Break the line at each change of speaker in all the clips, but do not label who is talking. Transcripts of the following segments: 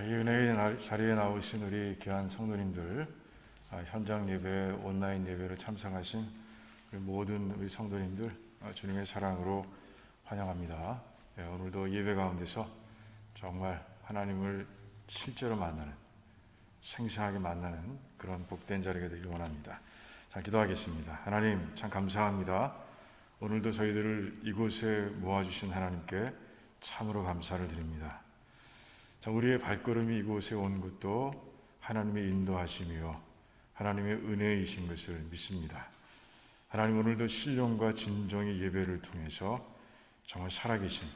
이 은혜의 자리에 나오신 우리 귀한 성도님들, 현장 예배, 온라인 예배로 참석하신 우리 모든 우리 성도님들, 주님의 사랑으로 환영합니다. 오늘도 예배 가운데서 정말 하나님을 실제로 만나는, 생생하게 만나는 그런 복된 자리가 되길 원합니다. 자, 기도하겠습니다. 하나님, 참 감사합니다. 오늘도 저희들을 이곳에 모아주신 하나님께 참으로 감사를 드립니다. 자, 우리의 발걸음이 이곳에 온 것도 하나님의 인도하심이요 하나님의 은혜이신 것을 믿습니다. 하나님, 오늘도 신령과 진정의 예배를 통해서 정말 살아계신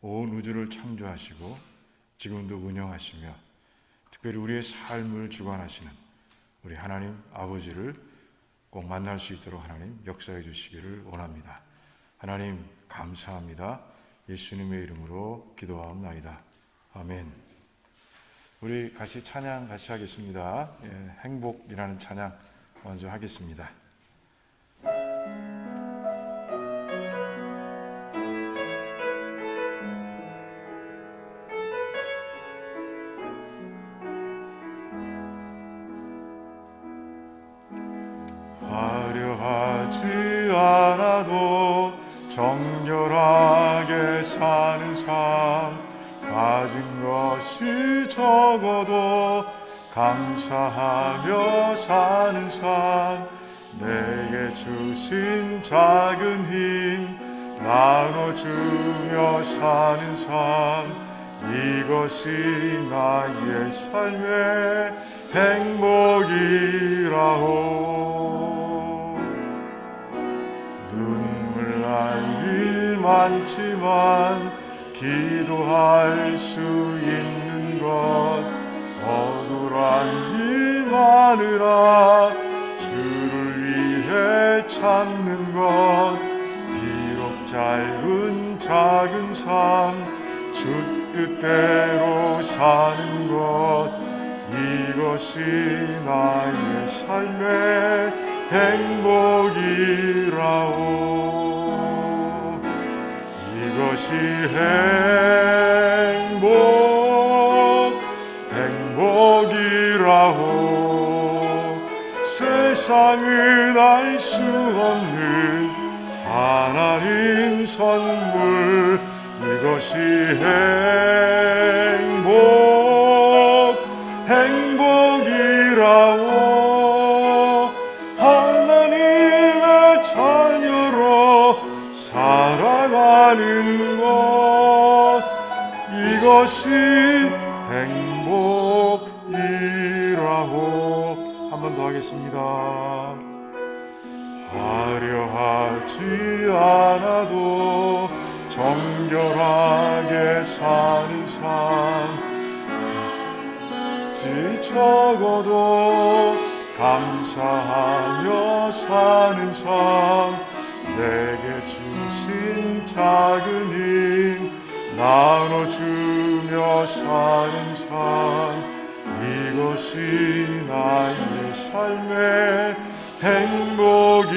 온 우주를 창조하시고 지금도 운영하시며 특별히 우리의 삶을 주관하시는 우리 하나님 아버지를 꼭 만날 수 있도록 하나님 역사해 주시기를 원합니다. 하나님 감사합니다. 예수님의 이름으로 기도하옵나이다. 아멘. 우리 같이 찬양 같이 하겠습니다. 행복이라는 찬양 먼저 하겠습니다. 화려하지 않아도 정결하게 사는 삶, 가진 것이 적어도 감사하며 사는 삶, 내게 주신 작은 힘 나눠주며 사는 삶, 이것이 나의 삶의 행복이라오. 눈물 날 일 많지만 기도할 수 있는 것, 억울한 일 많으나 주를 위해 참는 것, 비록 짧은 작은 삶, 주 뜻대로 사는 것, 이것이 나의 삶의 행복이라오. 이것이 행복이라오. 세상은 알 수 없는 하나님 선물, 이것이 행복이라오. 하나님의 자녀로 살아가는 것, 이것이 행복이라고. 한 번 더 하겠습니다. 화려하지 않아도 정결하게 사는 삶, 적어도 감사하며 사는 삶, 내게 주신 작은 힘 나눠주며 사는 삶, 이것이 나의 삶의 행복이라오.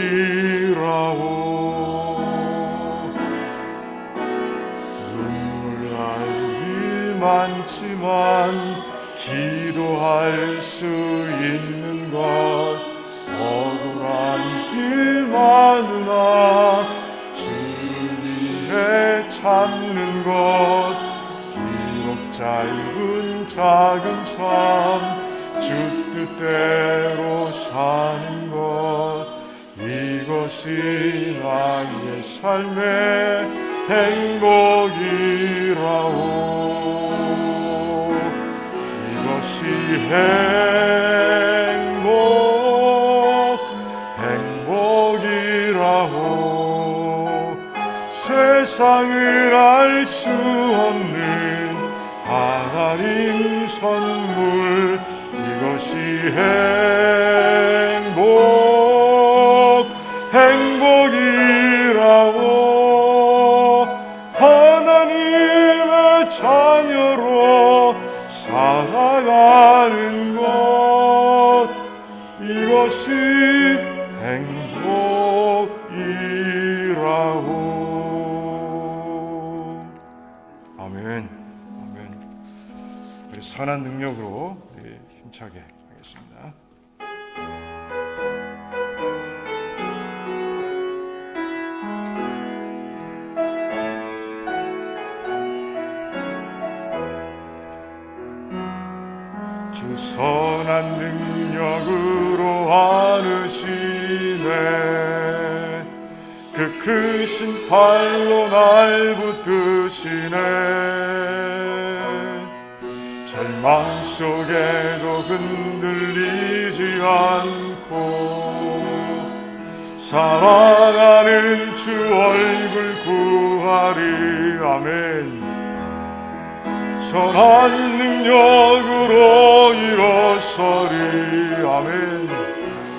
눈물 날 일 많지만 기도할 수 있는 것, 억울한 일 많으나 주를 위해 참는 것, 비록 짧은 작은 삶, 주 뜻대로 사는 것, 이것이 나의 삶의 행복이라오. 이것이 행복이라오. 세상을 알 수 없는 하나님 선물, 이것이 행복이라오. 하나님의 자녀로 살아가는 것, 이것이 행복이라오. 아멘. 아멘. 우리 선한 능력으로 힘차게 하겠습니다. 주 선한 능력으로 안으시네. 그 크신 팔로 날 붙드시네. 절망 속에도 흔들리지 않고 사랑하는 주 얼굴 구하리. 아멘. 선한 능력으로 일어서리. 아멘.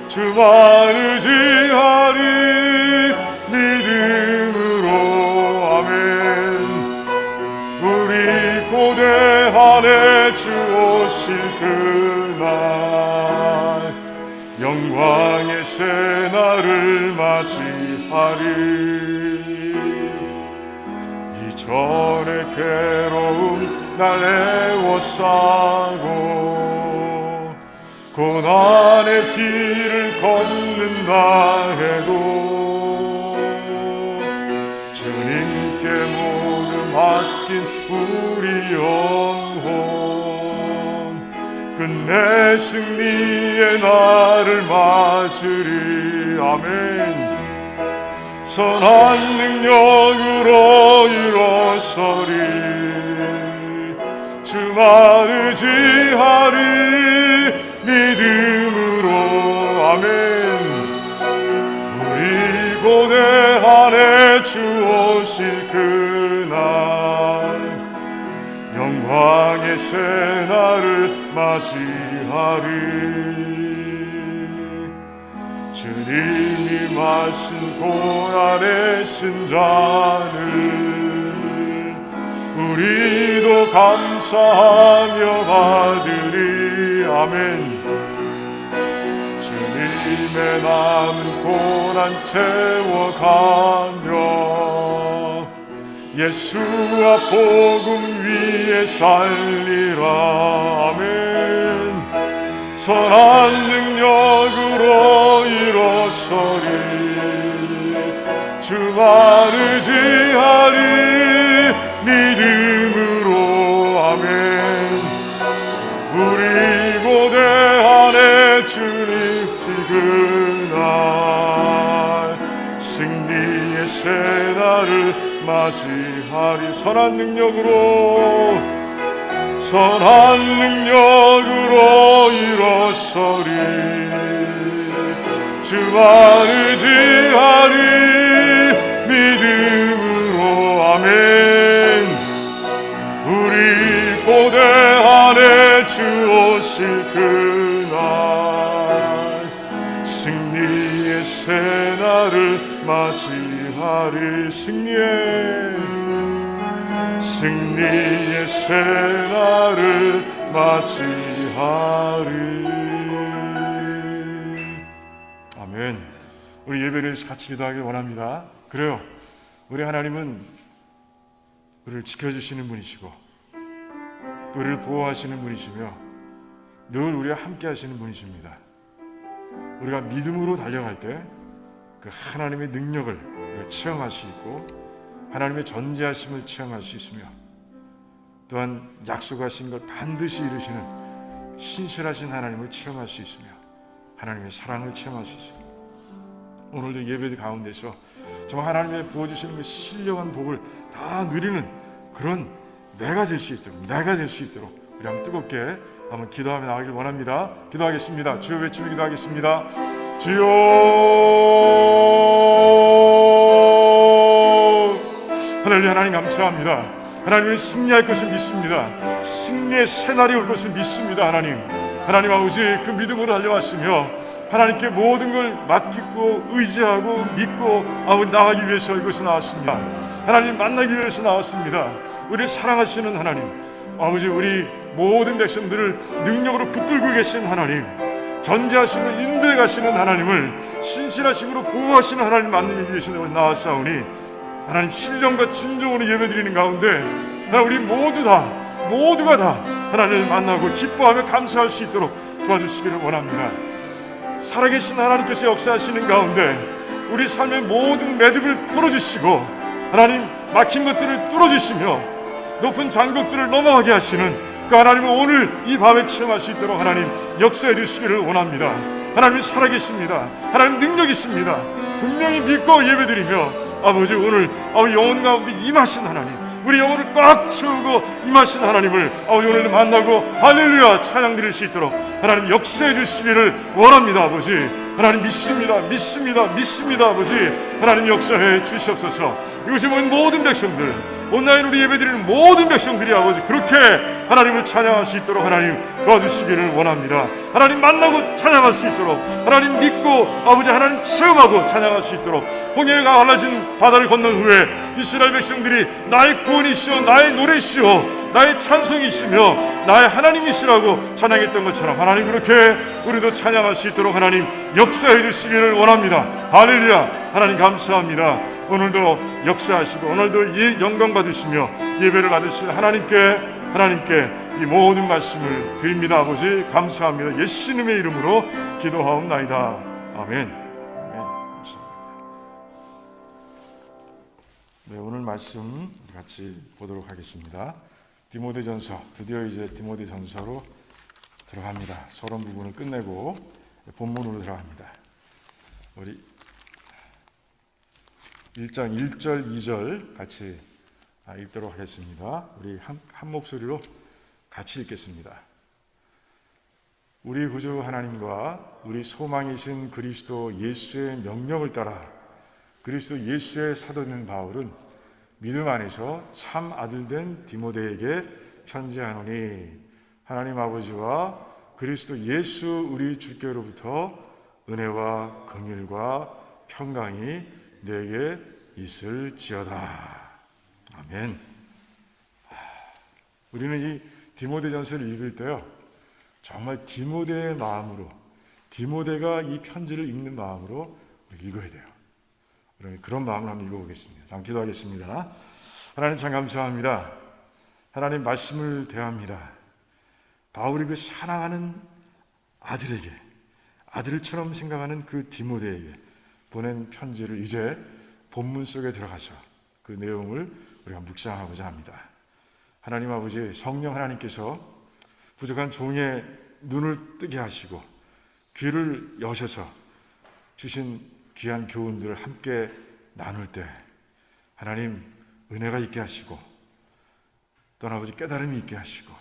주만 의지하리 믿음으로. 아멘. 우리 고대한에 주 오실 그날 영광의 새날을 맞이하리. 이전의 괴로움 날 애워싸고 고난의 길을 걷는다 해도 주님께 모두 맡긴 우리 영혼 끝내 승리의 날을 맞으리. 아멘. 선한 능력으로 일어서리. 주만 의지하리 믿음으로. 아멘. 우리 고대한에 주 오실 그날 영광의 새날을 맞이하리. 주님이 마신 고난의 신잔을 우리도 감사하며 받으리. 아멘. 주님의 남은 고난 채워가며 예수와 복음 위에 살리라. 아멘. 선한 능력으로 일어서리. 주만 의지하리 믿음으로. 아멘. 우리 고대한에 주님 그날 승리의 새날을 맞이하리. 선한 능력으로 일어서리. 주만 의지하리 믿음으로. 아멘. 우리 고대한에 주 오실 그날 승리의 새날을 맞이하리. 승리의 새날을 맞이하리. 아멘. 우리 예배를 같이 기도하길 원합니다. 그래요. 우리 하나님은 우리를 지켜주시는 분이시고 또 우리를 보호하시는 분이시며 늘 우리와 함께 하시는 분이십니다. 우리가 믿음으로 달려갈 때 그 하나님의 능력을 우리가 체험할 수 있고 하나님의 전지하심을 체험할 수 있으며 또한 약속하신 걸 반드시 이루시는 신실하신 하나님을 체험할 수 있으며 하나님의 사랑을 체험할 수 있습니다. 오늘도 예배 가운데서 정말 하나님의 부어주시는 그 신령한 복을 다 누리는 그런 내가 될 수 있도록 우리 한번 뜨겁게 한번 기도하며 나가길 원합니다. 기도하겠습니다. 주여 외치며 기도하겠습니다. 주여. 하나님 감사합니다. 하나님은 승리할 것을 믿습니다. 승리의 새날이 올 것을 믿습니다. 하나님 아버지 그 믿음으로 달려왔으며 하나님께 모든 걸 맡기고 의지하고 믿고 아버지 나가기 위해서 이곳에 나왔습니다. 하나님 만나기 위해서 나왔습니다. 우리를 사랑하시는 하나님 아버지 우리 모든 백성들을 능력으로 붙들고 계신 하나님 전지하시고 인도해 가시는 하나님을 신실하심으로 보호하시는 하나님 만나기 위해서 나왔사오니 하나님 신령과 진정으로 예배드리는 가운데 하나님 우리 모두가 다 하나님을 만나고 기뻐하며 감사할 수 있도록 도와주시기를 원합니다. 살아계신 하나님께서 역사하시는 가운데 우리 삶의 모든 매듭을 풀어주시고 하나님 막힌 것들을 뚫어주시며 높은 장벽들을 넘어가게 하시는 그 하나님을 오늘 이 밤에 체험할 수 있도록 하나님 역사해 주시기를 원합니다. 하나님이 살아계십니다. 하나님 능력 있습니다. 분명히 믿고 예배드리며 아버지 오늘 영혼 가운데 임하신 하나님, 우리 영혼을 꽉 채우고 임하신 하나님을 오늘 만나고 할렐루야 찬양 드릴 수 있도록 하나님 역사해 주시기를 원합니다. 아버지 하나님 믿습니다 아버지 하나님 역사해 주시옵소서. 이곳에 모인 모든 백성들, 온라인으로 예배드리는 모든 백성들이 아버지 그렇게 하나님을 찬양할 수 있도록 하나님 도와주시기를 원합니다. 하나님 만나고 찬양할 수 있도록, 하나님 믿고 아버지 하나님 체험하고 찬양할 수 있도록, 홍해가 갈라진 바다를 건넌 후에 이스라엘 백성들이 나의 구원이시오, 나의 노래시오, 나의 찬송이시며 나의 하나님이시라고 찬양했던 것처럼 하나님 그렇게 우리도 찬양할 수 있도록 하나님 역사해 주시기를 원합니다. 할렐루야. 하나님 감사합니다. 오늘도 역사하시고 오늘도 영광 받으시며 예배를 받으실 하나님께 이 모든 말씀을 드립니다. 아버지 감사합니다. 예수님의 이름으로 기도하옵나이다. 아멘. 네, 오늘 말씀 같이 보도록 하겠습니다. 디모데전서, 드디어 이제 디모데전서로 들어갑니다. 서론 부분을 끝내고 본문으로 들어갑니다. 우리 1장 1절 2절 같이 읽도록 하겠습니다. 우리 한 목소리로 같이 읽겠습니다. 우리 구주 하나님과 우리 소망이신 그리스도 예수의 명령을 따라 그리스도 예수의 사도된 바울은 믿음 안에서 참 아들된 디모데에게 편지하노니 하나님 아버지와 그리스도 예수 우리 주께로부터 은혜와 긍휼과 평강이 내게 있을지어다. 아멘. 우리는 이 디모데전서를 읽을 때요, 정말 디모데의 마음으로, 디모데가 이 편지를 읽는 마음으로 읽어야 돼요. 그런 마음을 한번 읽어보겠습니다. 자, 기도하겠습니다. 하나님 참 감사합니다. 하나님 말씀을 대합니다. 바울이 그 사랑하는 아들에게, 아들처럼 생각하는 그 디모데에게 보낸 편지를 이제 본문 속에 들어가서 그 내용을 우리가 묵상하고자 합니다. 하나님 아버지, 성령 하나님께서 부족한 종의 눈을 뜨게 하시고 귀를 여셔서 주신 귀한 교훈들을 함께 나눌 때 하나님 은혜가 있게 하시고 또 아버지 깨달음이 있게 하시고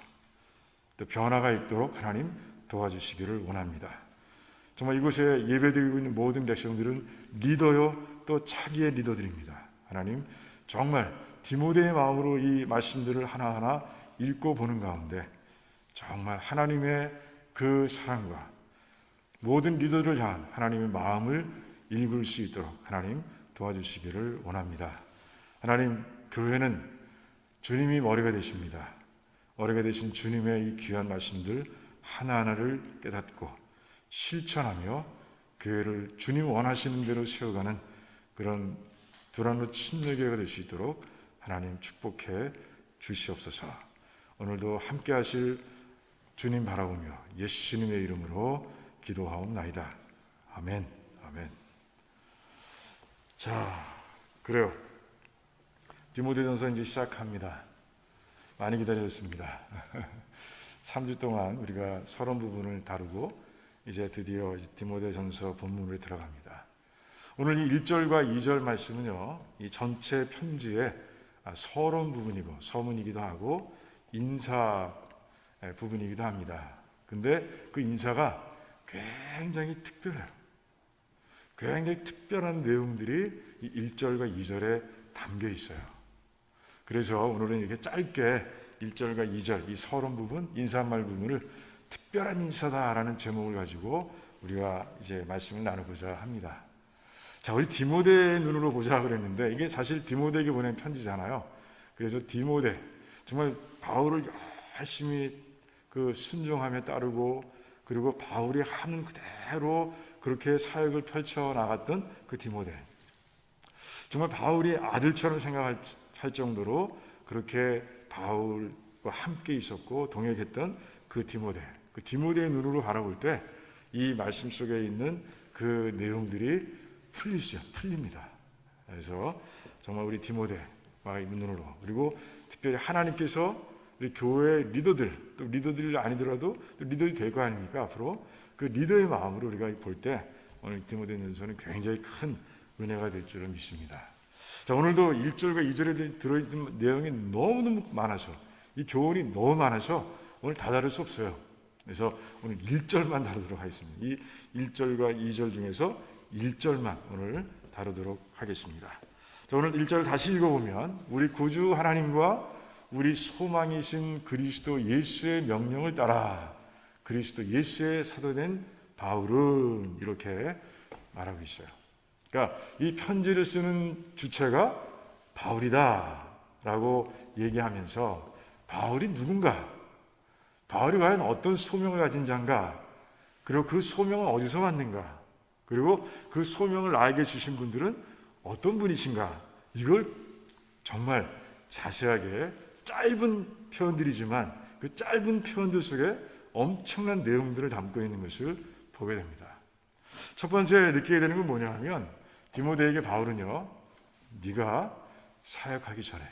또 변화가 있도록 하나님 도와주시기를 원합니다. 정말 이곳에 예배드리고 있는 모든 백성들은 리더요 또 차기의 리더들입니다. 하나님 정말 디모데의 마음으로 이 말씀들을 하나하나 읽고 보는 가운데 정말 하나님의 그 사랑과 모든 리더를 향한 하나님의 마음을 읽을 수 있도록 하나님 도와주시기를 원합니다. 하나님 교회는 주님이 머리가 되십니다. 머리가 되신 주님의 이 귀한 말씀들 하나하나를 깨닫고 실천하며 교회를 주님 원하시는 대로 세워가는 그런 두란노 침례교회가 될 수 있도록 하나님 축복해 주시옵소서. 오늘도 함께 하실 주님 바라보며 예수님의 이름으로 기도하옵나이다. 아멘. 아멘. 자, 그래요. 디모데전서 이제 시작합니다. 많이 기다렸습니다. 3주 동안 우리가 서론 부분을 다루고 이제 드디어 디모데전서 본문으로 들어갑니다. 오늘 이 1절과 2절 말씀은요, 이 전체 편지의 서론 부분이고 서문이기도 하고 인사 부분이기도 합니다. 근데 그 인사가 굉장히 특별해요. 굉장히 특별한 내용들이 이 1절과 2절에 담겨 있어요. 그래서 오늘은 이렇게 짧게 1절과 2절 이 서론 부분, 인사말 부분을 특별한 인사다라는 제목을 가지고 우리가 이제 말씀을 나누고자 합니다. 자, 우리 디모데의 눈으로 보자 그랬는데 이게 사실 디모데에게 보낸 편지잖아요. 그래서 디모데, 정말 바울을 열심히 그 순종하며 따르고 그리고 바울이 하는 그대로 그렇게 사역을 펼쳐나갔던 그 디모데, 정말 바울이 아들처럼 생각할 정도로 그렇게 바울 함께 있었고 동역했던 그 디모데의 눈으로 바라볼 때 이 말씀 속에 있는 그 내용들이 풀립니다. 그래서 정말 우리 디모데의 눈으로, 그리고 특별히 하나님께서 우리 교회 리더들, 또 리더들이 아니더라도 또 리더들이 될 거 아닙니까? 앞으로 그 리더의 마음으로 우리가 볼 때 오늘 디모데전서는 굉장히 큰 은혜가 될 줄을 믿습니다. 자, 오늘도 1절과 2절에 들어있는 내용이 너무너무 많아서, 이 교훈이 너무 많아서 오늘 다 다룰 수 없어요. 그래서 오늘 1절만 다루도록 하겠습니다. 이 1절과 2절 중에서 1절만 오늘 다루도록 하겠습니다. 자, 오늘 1절을 다시 읽어보면 우리 구주 하나님과 우리 소망이신 그리스도 예수의 명령을 따라 그리스도 예수의 사도된 바울은 이렇게 말하고 있어요. 그러니까 이 편지를 쓰는 주체가 바울이다 라고 얘기하면서 바울이 누군가, 바울이 과연 어떤 소명을 가진 자인가, 그리고 그 소명은 어디서 왔는가, 그리고 그 소명을 나에게 주신 분들은 어떤 분이신가, 이걸 정말 자세하게 짧은 표현들이지만 그 짧은 표현들 속에 엄청난 내용들을 담고 있는 것을 보게 됩니다. 첫 번째 느끼게 되는 건 뭐냐 하면 디모데에게 바울은요, 네가 사역하기 전에,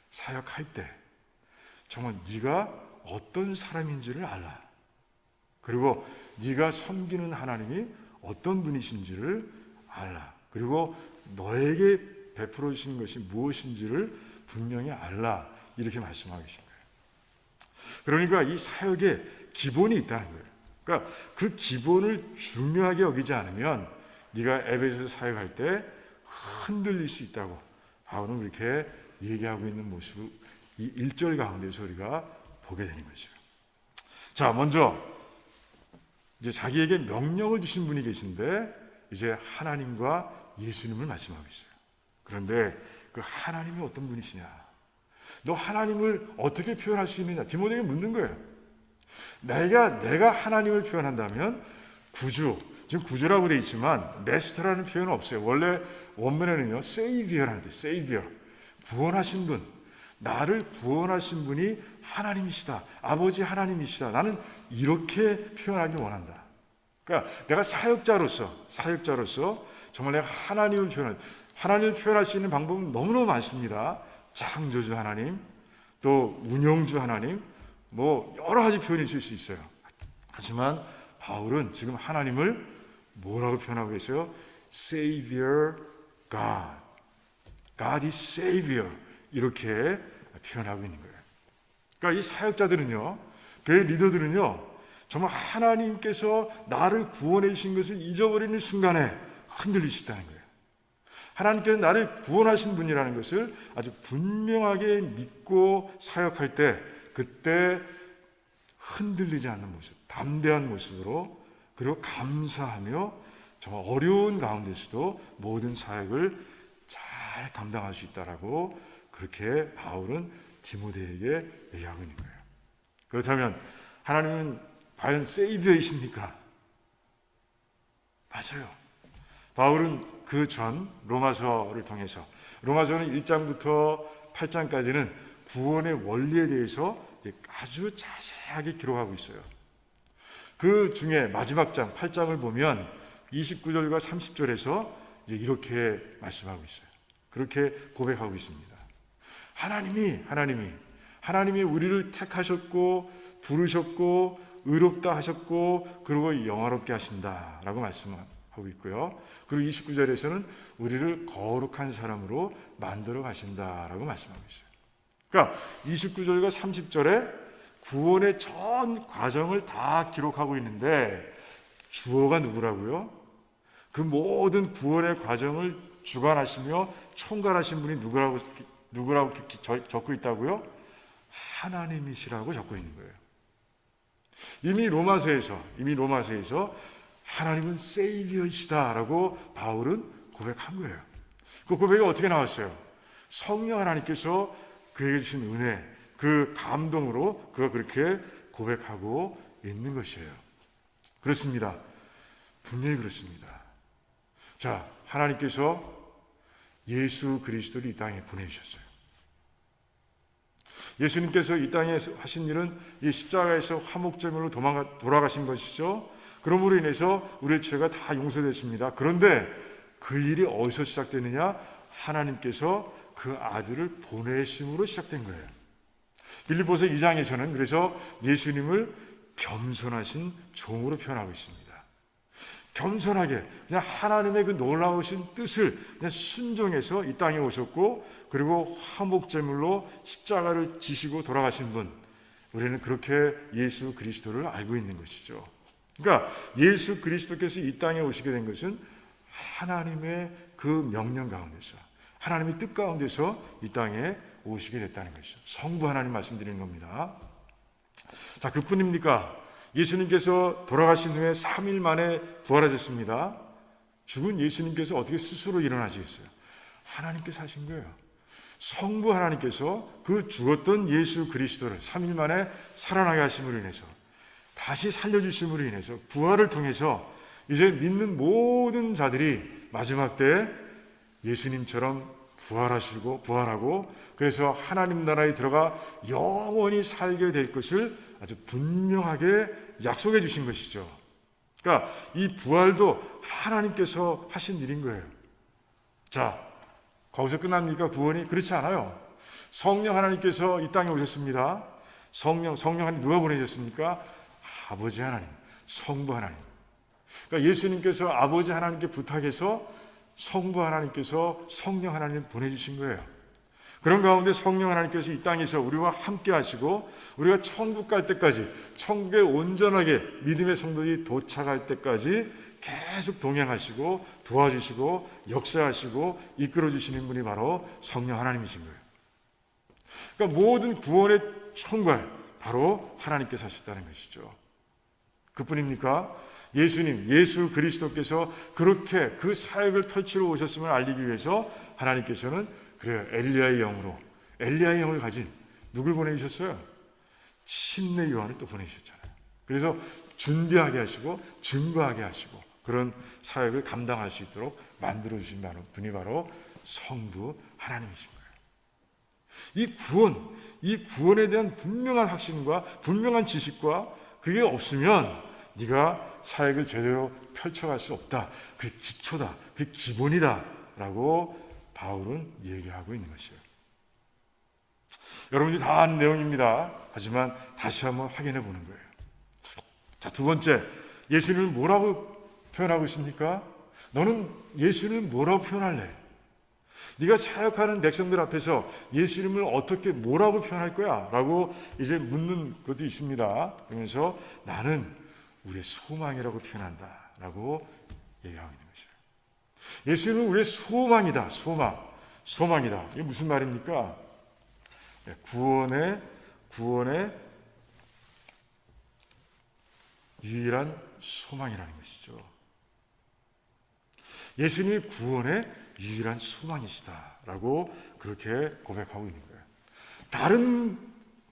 사역할 때 정말 네가 어떤 사람인지를 알라. 그리고 네가 섬기는 하나님이 어떤 분이신지를 알라. 그리고 너에게 베풀어 주신 것이 무엇인지를 분명히 알라. 이렇게 말씀하고 계신 거예요. 그러니까 이 사역에 기본이 있다는 거예요. 그러니까 그 기본을 중요하게 여기지 않으면 네가 에베소서 사역할 때 흔들릴 수 있다고 바울은 그렇게 얘기하고 있는 모습, 이 1절 가운데서 우리가 보게 되는 거죠. 자, 먼저 이제 자기에게 명령을 주신 분이 계신데 이제 하나님과 예수님을 말씀하고 있어요. 그런데 그 하나님이 어떤 분이시냐? 너 하나님을 어떻게 표현할 수 있느냐? 디모데에게 묻는 거예요. 내가 하나님을 표현한다면 구주, 지금 구주라고 되어 있지만 메스터라는 표현은 없어요. 원래 원문에는요, 세이비어라는 뜻, 세이비어, 구원하신 분, 나를 구원하신 분이 하나님이시다, 아버지 하나님이시다. 나는 이렇게 표현하기 원한다. 그러니까 내가 사역자로서 정말 내가 하나님을 표현할 수 있는 방법은 너무너무 많습니다. 창조주 하나님, 또 운영주 하나님, 뭐 여러 가지 표현이 있을 수 있어요. 하지만 바울은 지금 하나님을 뭐라고 표현하고 계세요? Savior God. God is Savior. 이렇게 표현하고 있는 거예요. 그러니까 이 사역자들은요, 교회 리더들은요, 정말 하나님께서 나를 구원해 주신 것을 잊어버리는 순간에 흔들리시다는 거예요. 하나님께서 나를 구원하신 분이라는 것을 아주 분명하게 믿고 사역할 때, 그때 흔들리지 않는 모습, 담대한 모습으로, 그리고 감사하며 정말 어려운 가운데서도 모든 사역을 잘 감당할 수 있다라고 그렇게 바울은 디모데에게 얘기하고 있는 거예요. 그렇다면 하나님은 과연 세이비어이십니까? 맞아요. 바울은 그 전 로마서를 통해서, 로마서는 1장부터 8장까지는 구원의 원리에 대해서 아주 자세하게 기록하고 있어요. 그 중에 마지막 장 8장을 보면 29절과 30절에서 이제 이렇게 말씀하고 있어요. 그렇게 고백하고 있습니다. 하나님이 우리를 택하셨고 부르셨고 의롭다 하셨고 그리고 영화롭게 하신다라고 말씀하고 있고요. 그리고 29절에서는 우리를 거룩한 사람으로 만들어 가신다라고 말씀하고 있어요. 그러니까 29절과 30절에 구원의 전 과정을 다 기록하고 있는데 주어가 누구라고요? 그 모든 구원의 과정을 주관하시며 총괄하신 분이 누구라고 적고 있다고요? 하나님이시라고 적고 있는 거예요. 이미 로마서에서 하나님은 세이비어이시다라고 바울은 고백한 거예요. 그 고백이 어떻게 나왔어요? 성령 하나님께서 그에게 주신 은혜, 그 감동으로 그가 그렇게 고백하고 있는 것이에요. 그렇습니다. 분명히 그렇습니다. 자, 하나님께서 예수 그리스도를 이 땅에 보내주셨어요. 예수님께서 이 땅에 하신 일은 이 십자가에서 화목제물로 돌아가신 것이죠. 그러므로 인해서 우리의 죄가 다 용서됐습니다. 그런데 그 일이 어디서 시작되느냐? 하나님께서 그 아들을 보내심으로 시작된 거예요. 빌립보서 2장에서는 그래서 예수님을 겸손하신 종으로 표현하고 있습니다. 겸손하게 그냥 하나님의 그 놀라우신 뜻을 그냥 순종해서 이 땅에 오셨고, 그리고 화목제물로 십자가를 지시고 돌아가신 분, 우리는 그렇게 예수 그리스도를 알고 있는 것이죠. 그러니까 예수 그리스도께서 이 땅에 오시게 된 것은 하나님의 그 명령 가운데서, 하나님의 뜻 가운데서 이 땅에 오시게 됐다는 것이죠. 성부 하나님 말씀드리는 겁니다. 자, 그뿐입니까? 예수님께서 돌아가신 후에 3일 만에 부활하셨습니다. 죽은 예수님께서 어떻게 스스로 일어나시겠어요? 하나님께서 하신 거예요. 성부 하나님께서 그 죽었던 예수 그리스도를 3일 만에 살아나게 하심으로 인해서, 다시 살려주심으로 인해서, 부활을 통해서 이제 믿는 모든 자들이 마지막 때 예수님처럼 부활하고, 그래서 하나님 나라에 들어가 영원히 살게 될 것을 아주 분명하게 약속해 주신 것이죠. 그러니까 이 부활도 하나님께서 하신 일인 거예요. 자, 거기서 끝납니까? 구원이? 그렇지 않아요. 성령 하나님께서 이 땅에 오셨습니다. 성령 하나님 누가 보내셨습니까? 아버지 하나님, 성부 하나님. 그러니까 예수님께서 아버지 하나님께 부탁해서 성부 하나님께서 성령 하나님을 보내주신 거예요. 그런 가운데 성령 하나님께서 이 땅에서 우리와 함께 하시고, 우리가 천국 갈 때까지, 천국에 온전하게 믿음의 성도들이 도착할 때까지 계속 동행하시고 도와주시고 역사하시고 이끌어주시는 분이 바로 성령 하나님이신 거예요. 그러니까 모든 구원의 총괄, 바로 하나님께서 하셨다는 것이죠. 그뿐입니까? 예수님, 예수 그리스도께서 그렇게 그 사역을 펼치러 오셨음을 알리기 위해서 하나님께서는 그래요, 엘리야의 영을 가진 누굴 보내주셨어요? 침례 요한을 또 보내주셨잖아요. 그래서 준비하게 하시고 증거하게 하시고 그런 사역을 감당할 수 있도록 만들어주신 분이 바로 성부 하나님이신 거예요. 이 구원에 대한 분명한 확신과 분명한 지식과 그게 없으면 네가 사역을 제대로 펼쳐갈 수 없다. 그게 기초다. 그게 기본이다. 라고 바울은 얘기하고 있는 것이에요. 여러분들이 다 아는 내용입니다. 하지만 다시 한번 확인해 보는 거예요. 자, 두 번째, 예수님을 뭐라고 표현하고 있습니까? 너는 예수님을 뭐라고 표현할래? 네가 사역하는 백성들 앞에서 예수님을 어떻게 뭐라고 표현할 거야? 라고 이제 묻는 것도 있습니다. 그러면서 나는 우리의 소망이라고 표현한다 라고 얘기하고 있는 것이에요. 예수님은 우리의 소망이다. 소망이다. 이게 무슨 말입니까? 구원의 유일한 소망이라는 것이죠. 예수님이 구원의 유일한 소망이시다라고 그렇게 고백하고 있는 거예요. 다른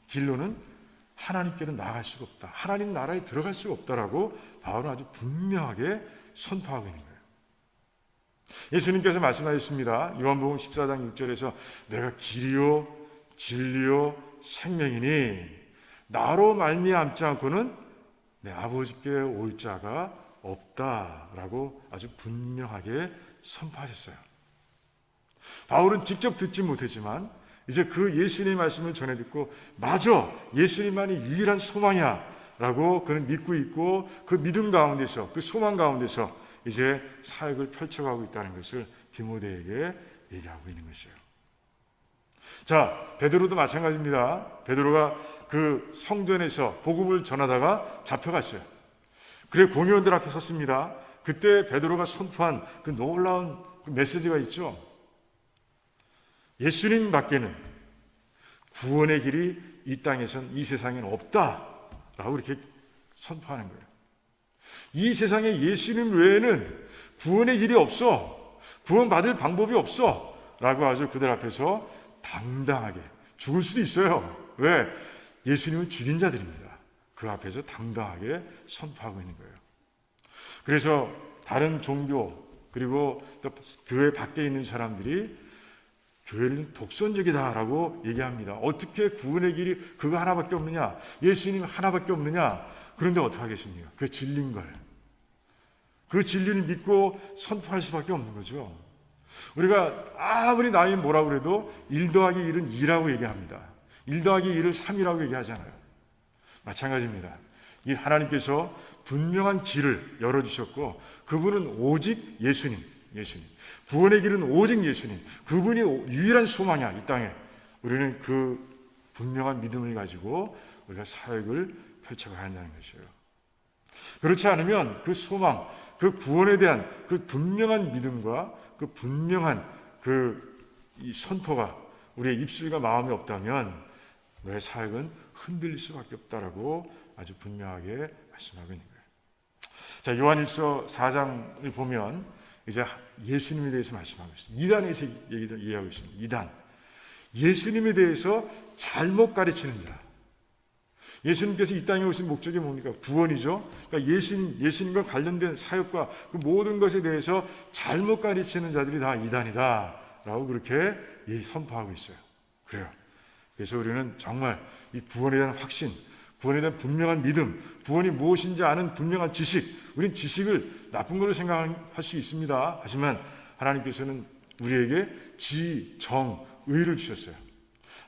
길로는 하나님께는 나아갈 수가 없다. 하나님 나라에 들어갈 수가 없다라고 바울은 아주 분명하게 선포하고 있는 거예요. 예수님께서 말씀하셨습니다. 요한복음 14장 6절에서 내가 길이요 진리요 생명이니 나로 말미암지 않고는 내 아버지께 올 자가 없다라고 아주 분명하게 선포하셨어요. 바울은 직접 듣지 못했지만 이제 그 예수님의 말씀을 전해 듣고 맞아, 예수님만이 유일한 소망이야 라고 그는 믿고 있고 그 믿음 가운데서 그 소망 가운데서 이제 사역을 펼쳐가고 있다는 것을 디모데에게 얘기하고 있는 것이에요. 자, 베드로도 마찬가지입니다. 베드로가 그 성전에서 복음을 전하다가 잡혀갔어요. 그래 공회원들 앞에 섰습니다. 그때 베드로가 선포한 그 놀라운 그 메시지가 있죠. 예수님 밖에는 구원의 길이 이 땅에선 이 세상에는 없다라고 이렇게 선포하는 거예요. 이 세상에 예수님 외에는 구원의 길이 없어. 구원받을 방법이 없어. 라고 아주 그들 앞에서 당당하게, 죽을 수도 있어요. 왜? 예수님은 죽인 자들입니다. 그 앞에서 당당하게 선포하고 있는 거예요. 그래서 다른 종교 그리고 또 교회 밖에 있는 사람들이 교회는 독선적이다라고 얘기합니다. 어떻게 구원의 길이 그거 하나밖에 없느냐? 예수님 하나밖에 없느냐? 그런데 어떡하겠습니까? 그 진리인 걸. 그 진리를 믿고 선포할 수밖에 없는 거죠. 우리가 아무리 나이 뭐라고 그래도 1 더하기 1은 2라고 얘기합니다. 1 더하기 1을 3이라고 얘기하잖아요. 마찬가지입니다. 이 하나님께서 분명한 길을 열어주셨고 그분은 오직 예수님. 구원의 길은 오직 예수님. 그분이 유일한 소망이야, 이 땅에. 우리는 그 분명한 믿음을 가지고 우리가 사역을 펼쳐가야 한다는 것이에요. 그렇지 않으면 그 소망, 그 구원에 대한 그 분명한 믿음과 그 분명한 이 선포가 우리의 입술과 마음이 없다면 너의 사역은 흔들릴 수밖에 없다라고 아주 분명하게 말씀하고 있는 거예요. 자, 요한일서 4장을 보면 이제 예수님에 대해서 말씀하고 있습니다. 이단에서 얘기를 이해하고 있습니다. 이단. 예수님에 대해서 잘못 가르치는 자. 예수님께서 이 땅에 오신 목적이 뭡니까? 구원이죠. 그러니까 예수님과 관련된 사역과 그 모든 것에 대해서 잘못 가르치는 자들이 다 이단이다라고 그렇게 선포하고 있어요. 그래요. 그래서 우리는 정말 이 구원에 대한 확신, 구원에 대한 분명한 믿음, 구원이 무엇인지 아는 분명한 지식, 우린 지식을 나쁜 걸로 생각할 수 있습니다. 하지만 하나님께서는 우리에게 지, 정, 의를 주셨어요.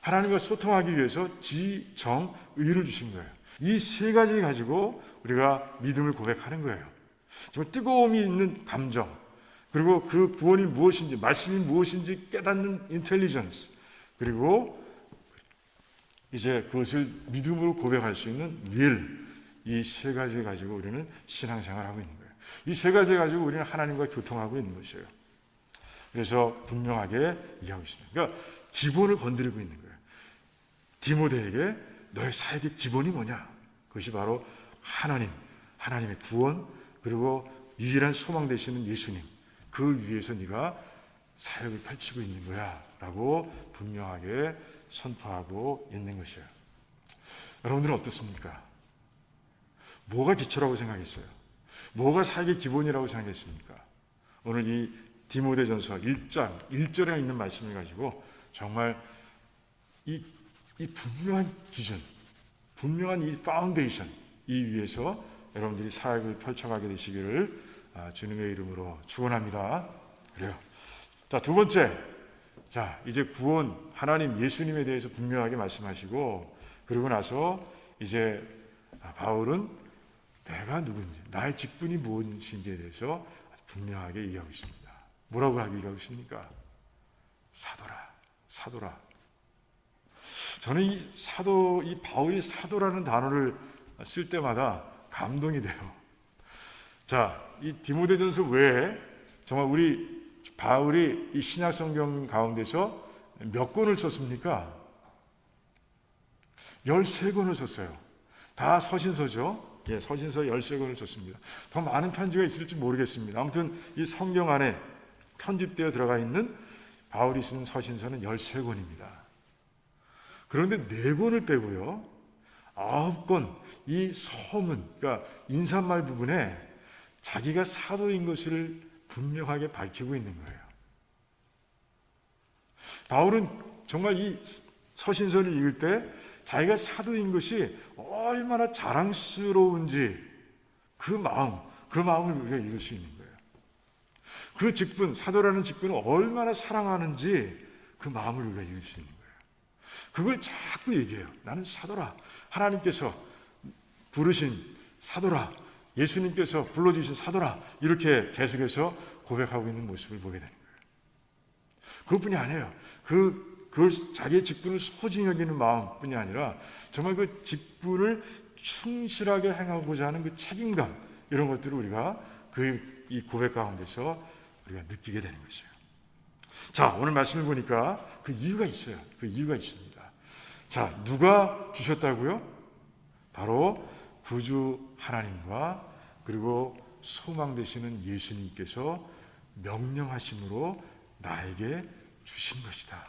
하나님과 소통하기 위해서 지, 정, 의를 주신 거예요. 이 세 가지 가지고 우리가 믿음을 고백하는 거예요. 정말 뜨거움이 있는 감정, 그리고 그 구원이 무엇인지, 말씀이 무엇인지 깨닫는 인텔리전스, 그리고 이제 그것을 믿음으로 고백할 수 있는 윌, 이 세 가지 가지고 우리는 신앙생활을 하고 있는 거예요. 이 세 가지 가지고 우리는 하나님과 교통하고 있는 것이에요. 그래서 분명하게 이해하고 있습니다. 그러니까 기본을 건드리고 있는 거예요. 디모데에게 너의 사역의 기본이 뭐냐? 그것이 바로 하나님의 구원, 그리고 유일한 소망 되시는 예수님, 그 위에서 네가 사역을 펼치고 있는 거야 라고 분명하게 선포하고 있는 것이에요. 여러분들은 어떻습니까? 뭐가 기초라고 생각했어요? 뭐가 사역의 기본이라고 생각했습니까? 오늘 이 디모데전서 1장 1절에 있는 말씀을 가지고 정말 이 분명한 기준, 분명한 이 파운데이션, 이 위에서 여러분들이 사역을 펼쳐가게 되시기를 주님의 이름으로 축원합니다. 그래요. 자, 두 번째, 자, 이제 구원, 하나님 예수님에 대해서 분명하게 말씀하시고, 그러고 나서 이제 바울은 내가 누군지, 나의 직분이 무엇인지에 대해서 분명하게 얘기하고 있습니다. 뭐라고 얘기하고 있습니까? 사도라. 저는 이 바울이 사도라는 단어를 쓸 때마다 감동이 돼요. 자, 이 디모데전서 외에 정말 바울이 이 신약 성경 가운데서 몇 권을 썼습니까? 13권을 썼어요. 다 서신서죠. 예, 서신서 13권을 썼습니다. 더 많은 편지가 있을지 모르겠습니다. 아무튼 이 성경 안에 편집되어 들어가 있는 바울이 쓴 서신서는 13권입니다. 그런데 4권을 빼고요, 9권, 이 서문, 그러니까 인사말 부분에 자기가 사도인 것을 분명하게 밝히고 있는 거예요. 바울은 정말 이 서신서를 읽을 때 자기가 사도인 것이 얼마나 자랑스러운지 그 마음을 우리가 읽을 수 있는 거예요. 그 직분, 사도라는 직분을 얼마나 사랑하는지 그 마음을 우리가 읽을 수 있는 거예요. 그걸 자꾸 얘기해요. 나는 사도라. 하나님께서 부르신 사도라. 예수님께서 불러주신 사도라. 이렇게 계속해서 고백하고 있는 모습을 보게 되는 거예요. 그것뿐이 아니에요. 그걸 자기의 직분을 소중히 여기는 마음뿐이 아니라 정말 그 직분을 충실하게 행하고자 하는 그 책임감, 이런 것들을 우리가 이 고백 가운데서 우리가 느끼게 되는 것이에요. 자, 오늘 말씀을 보니까 그 이유가 있어요. 그 이유가 있습니다. 자, 누가 주셨다고요? 바로 구주 하나님과 그리고 소망 되시는 예수님께서 명령하심으로 나에게 주신 것이다.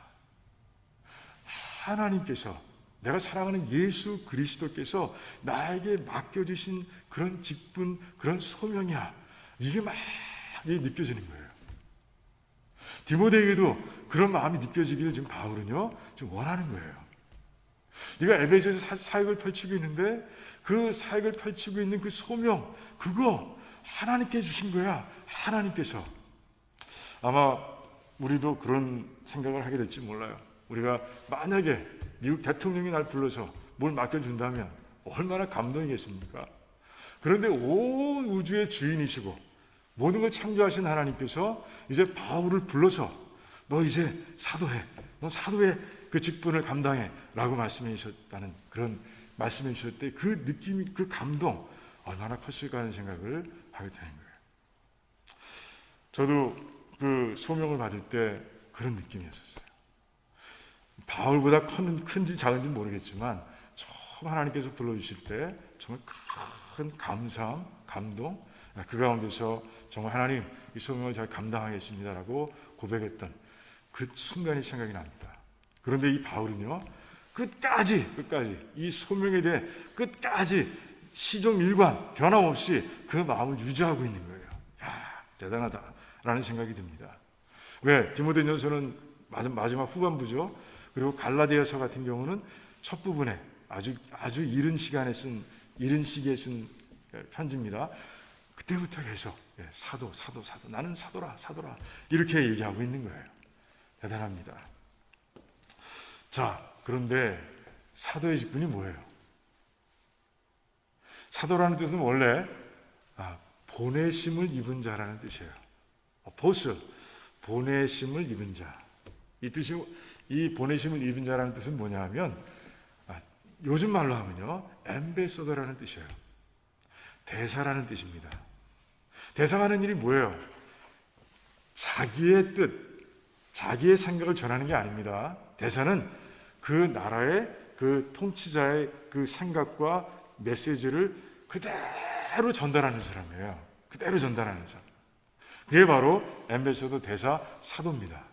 하나님께서, 내가 사랑하는 예수 그리스도께서 나에게 맡겨주신 그런 직분, 그런 소명이야. 이게 막 느껴지는 거예요. 디모데에게도 그런 마음이 느껴지기를 지금 바울은요, 지금 원하는 거예요. 네가 에베소에서 사역을 펼치고 있는데 그 사역을 펼치고 있는 그 소명, 그거 하나님께 주신 거야. 하나님께서. 아마 우리도 그런 생각을 하게 될지 몰라요. 우리가 만약에 미국 대통령이 날 불러서 뭘 맡겨준다면 얼마나 감동이겠습니까? 그런데 온 우주의 주인이시고 모든 걸 창조하신 하나님께서 이제 바울을 불러서 너 이제 사도해. 너 사도의 그 직분을 감당해. 라고 말씀해 주셨다는 그런 말씀해 주셨을 때 그 느낌이, 그 감동 얼마나 컸을까 하는 생각을 하게 되는 거예요. 저도 그 소명을 받을 때 그런 느낌이었어요. 바울보다 큰지 작은지 모르겠지만 처음 하나님께서 불러주실 때 정말 큰 감사함, 감동, 그 가운데서 정말 하나님 이 소명을 잘 감당하겠습니다라고 고백했던 그 순간이 생각이 납니다. 그런데 이 바울은요, 끝까지 이 소명에 대해 끝까지 시종일관 변함없이 그 마음을 유지하고 있는 거예요. 야, 대단하다라는 생각이 듭니다. 왜? 디모데전서는 마지막 후반부죠. 그리고 갈라디아서 같은 경우는 첫 부분에 아주 이른 시기에 쓴 편지입니다. 그때부터 계속 사도 나는 사도라 이렇게 얘기하고 있는 거예요. 대단합니다. 자, 그런데 사도의 직분이 뭐예요? 사도라는 뜻은 원래 보내심을 입은 자라는 뜻이에요. 포스, 보내심을 입은 자. 이 보내심을 입은 자라는 뜻은 뭐냐 하면 요즘 말로 하면요, 앰베서더라는 뜻이에요. 대사라는 뜻입니다. 대사가 하는 일이 뭐예요? 자기의 뜻, 자기의 생각을 전하는 게 아닙니다. 대사는 그 나라의 그 통치자의 그 생각과 메시지를 그대로 전달하는 사람이에요. 그대로 전달하는 사람. 그게 바로 앰베서더, 대사, 사도입니다.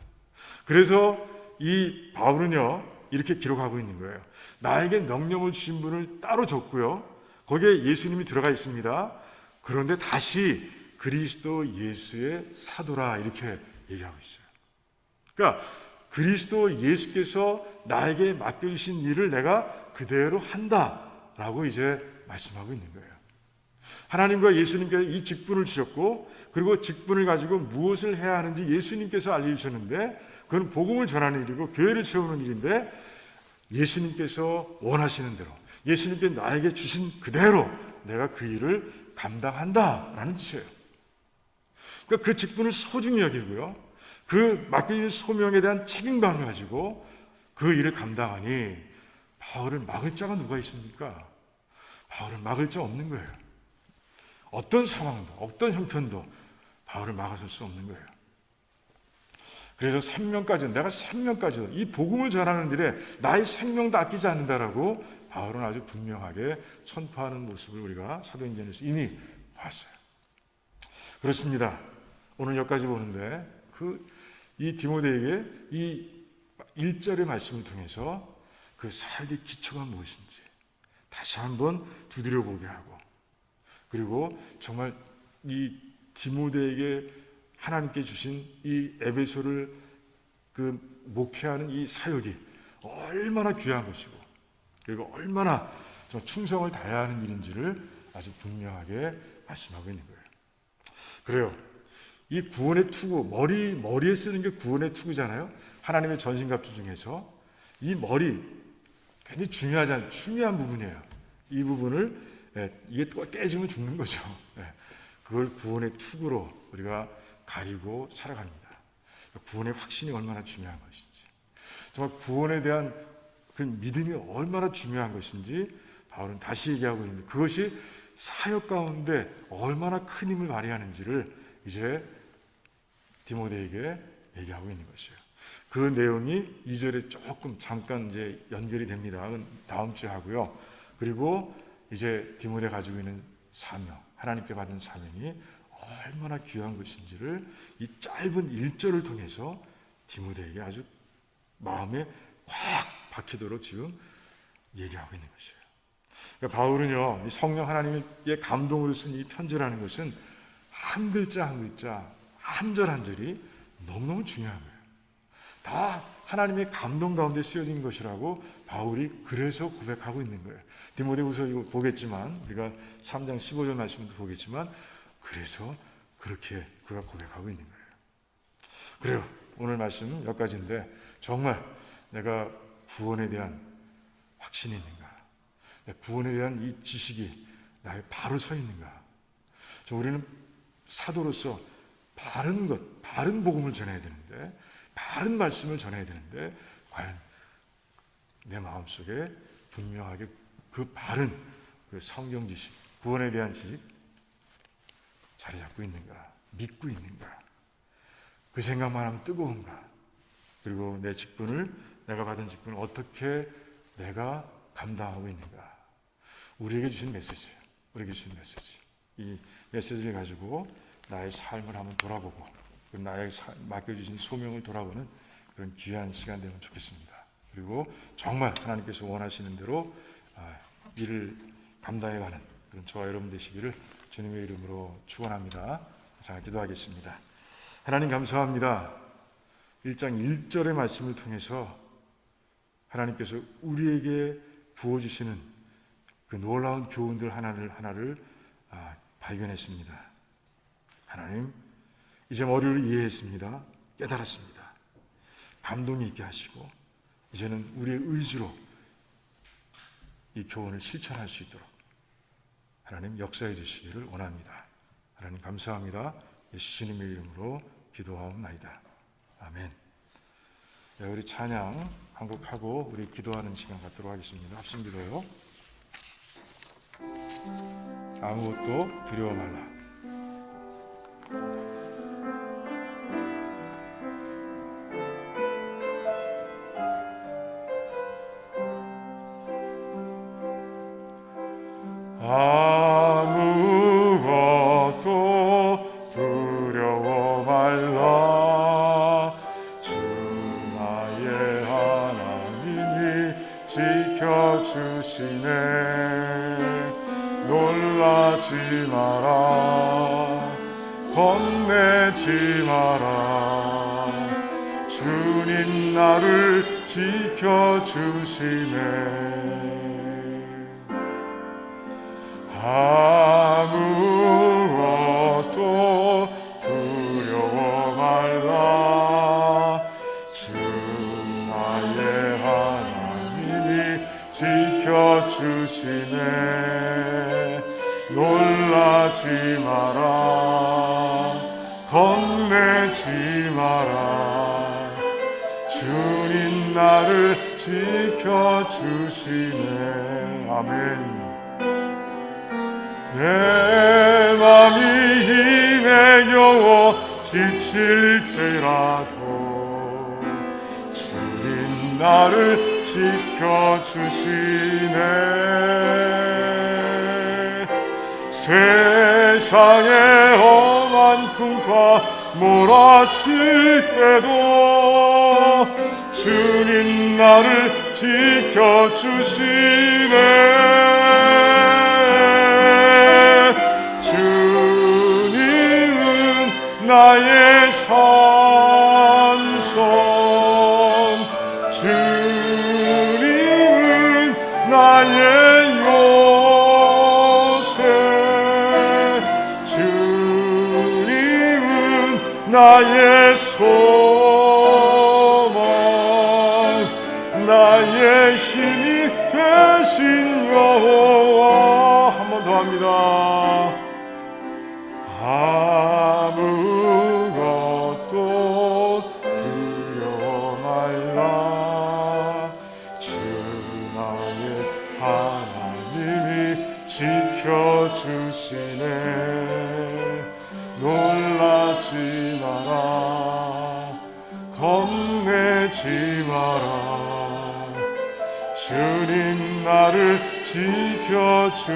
그래서 이 바울은요, 이렇게 기록하고 있는 거예요. 나에게 명령을 주신 분을 따로 줬고요, 거기에 예수님이 들어가 있습니다. 그런데 다시 그리스도 예수의 사도라 이렇게 얘기하고 있어요. 그러니까 그리스도 예수께서 나에게 맡겨주신 일을 내가 그대로 한다라고 이제 말씀하고 있는 거예요. 하나님과 예수님께서 이 직분을 주셨고, 그리고 직분을 가지고 무엇을 해야 하는지 예수님께서 알려주셨는데, 그건 복음을 전하는 일이고 교회를 세우는 일인데, 예수님께서 원하시는 대로, 예수님께 나에게 주신 그대로 내가 그 일을 감당한다라는 뜻이에요. 그러니까 그 직분을 소중히 여기고요, 그 맡겨진 소명에 대한 책임감을 가지고 그 일을 감당하니 바울을 막을 자가 누가 있습니까? 바울을 막을 자 없는 거예요. 어떤 상황도, 어떤 형편도 바울을 막아설 수 없는 거예요. 그래서 내가 생명까지도 이 복음을 전하는 일에 나의 생명도 아끼지 않는다라고 바울은 아주 분명하게 선포하는 모습을 우리가 사도행전에서 이미 봤어요. 그렇습니다. 오늘 여기까지 보는데 이 디모데에게 이 1절의 말씀을 통해서 그 사역의 기초가 무엇인지 다시 한번 두드려 보게 하고, 그리고 정말 이 디모데에게 하나님께 주신 이 에베소를 그 목회하는 이 사역이 얼마나 귀한 것이고, 그리고 얼마나 좀 충성을 다해야 하는 일인지를 아주 분명하게 말씀하고 있는 거예요. 그래요. 이 구원의 투구, 머리에 쓰는 게 구원의 투구잖아요. 하나님의 전신갑주 중에서 이 머리 굉장히 중요한 부분이에요. 이 부분을 이게 깨지면 죽는 거죠. 그걸 구원의 투구로 우리가 가리고 살아갑니다. 구원의 확신이 얼마나 중요한 것인지, 정말 구원에 대한 그 믿음이 얼마나 중요한 것인지 바울은 다시 얘기하고 있는데, 그것이 사역 가운데 얼마나 큰 힘을 발휘하는지를 이제 디모데에게 얘기하고 있는 것이에요. 그 내용이 2절에 조금 잠깐 이제 연결이 됩니다. 그건 다음 주에 하고요. 그리고 이제 디모데 가지고 있는 사명, 하나님께 받은 사명이 얼마나 귀한 것인지를 이 짧은 1절을 통해서 디모데에게 아주 마음에 확 박히도록 지금 얘기하고 있는 것이에요. 그러니까 바울은요, 이 성령 하나님의 감동으로 쓴 이 편지라는 것은 한 글자 한 글자, 한 절 한 절이 너무너무 중요한 거예요. 다 하나님의 감동 가운데 쓰여진 것이라고 바울이 그래서 고백하고 있는 거예요. 디모데후서 이거 보겠지만, 우리가 3장 15절 말씀도 보겠지만, 그래서 그렇게 그가 고백하고 있는 거예요. 그래요. 오늘 말씀 몇 가지인데, 정말 내가 구원에 대한 확신이 있는가? 내 구원에 대한 이 지식이 나에 바로 서 있는가? 우리는 사도로서 바른 것, 바른 복음을 전해야 되는데, 바른 말씀을 전해야 되는데, 과연 내 마음속에 분명하게 그 바른 그 성경 지식, 구원에 대한 지식 자리 잡고 있는가? 믿고 있는가? 그 생각만 하면 뜨거운가? 그리고 내 직분을, 내가 받은 직분을 어떻게 내가 감당하고 있는가? 우리에게 주신 메시지예요. 우리에게 주신 메시지. 이 메시지를 가지고 나의 삶을 한번 돌아보고, 나에게 맡겨주신 소명을 돌아보는 그런 귀한 시간 되면 좋겠습니다. 그리고 정말 하나님께서 원하시는 대로 일을 감당해가는 그런 저와 여러분 되시기를 주님의 이름으로 축원합니다. 자, 기도하겠습니다. 하나님 감사합니다. 1장 1절의 말씀을 통해서 하나님께서 우리에게 부어주시는 그 놀라운 교훈들 하나를 발견했습니다. 하나님, 이제 머리를 이해했습니다. 깨달았습니다. 감동이 있게 하시고 이제는 우리의 의지로 이 교훈을 실천할 수 있도록 하나님 역사해 주시기를 원합니다. 하나님 감사합니다. 예수님의 이름으로 기도하옵나이다. 아멘. 네, 우리 찬양 한 곡 하고 우리 기도하는 시간 갖도록 하겠습니다. 합심 기도요. 아무것도 두려워 말라. 아무것도 두려워 말라. 주 나의 하나님이 지켜주시네. 놀라지 마라. 겁내지 마라. 주님 나를 지켜주시네. 아무것도 두려워 말라. 주 나의 하나님이 지켜주시네. 놀라지 마라. 겁내지 마라. 주님 나를 지켜주시네. 아멘. 내 맘이 힘에 겨워 지칠 때라도 주님 나를 지켜주시네. 세상의 험한 풍파 몰아칠 때도 주님 나를 지켜주시네. 주님은 나의 산성, 주님은 나의 요새, 주님은 나의 소망, 나의 힘이 되신 여호와. 한 번 더 합니다. 아무것도 두려워 말라. 주 나의 하나님이 지켜주시네. 놀라지 마라. 겁내지 마라. 주님 나를 지켜주시네.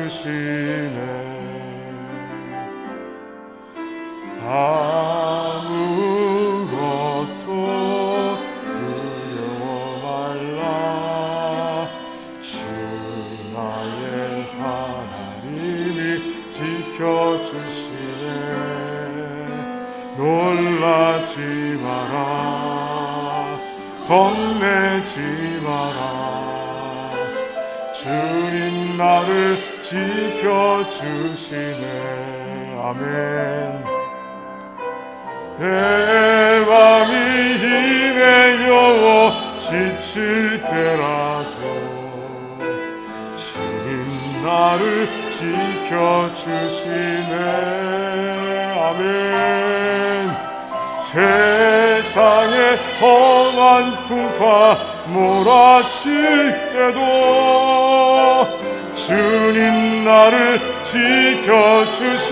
아무것도 두려워 말라. 주 나의 하나님이 지켜주시네. 놀라지 겁내지 마라, 겁내지 마라. 주님 나를 지켜주시네. 아멘. 내 맘이 힘에 겨워 지칠 때라도 주님 나를 지켜주시네. 아멘. 세상의 험한 풍파 몰아칠 때도 주님 나를 지켜주시네.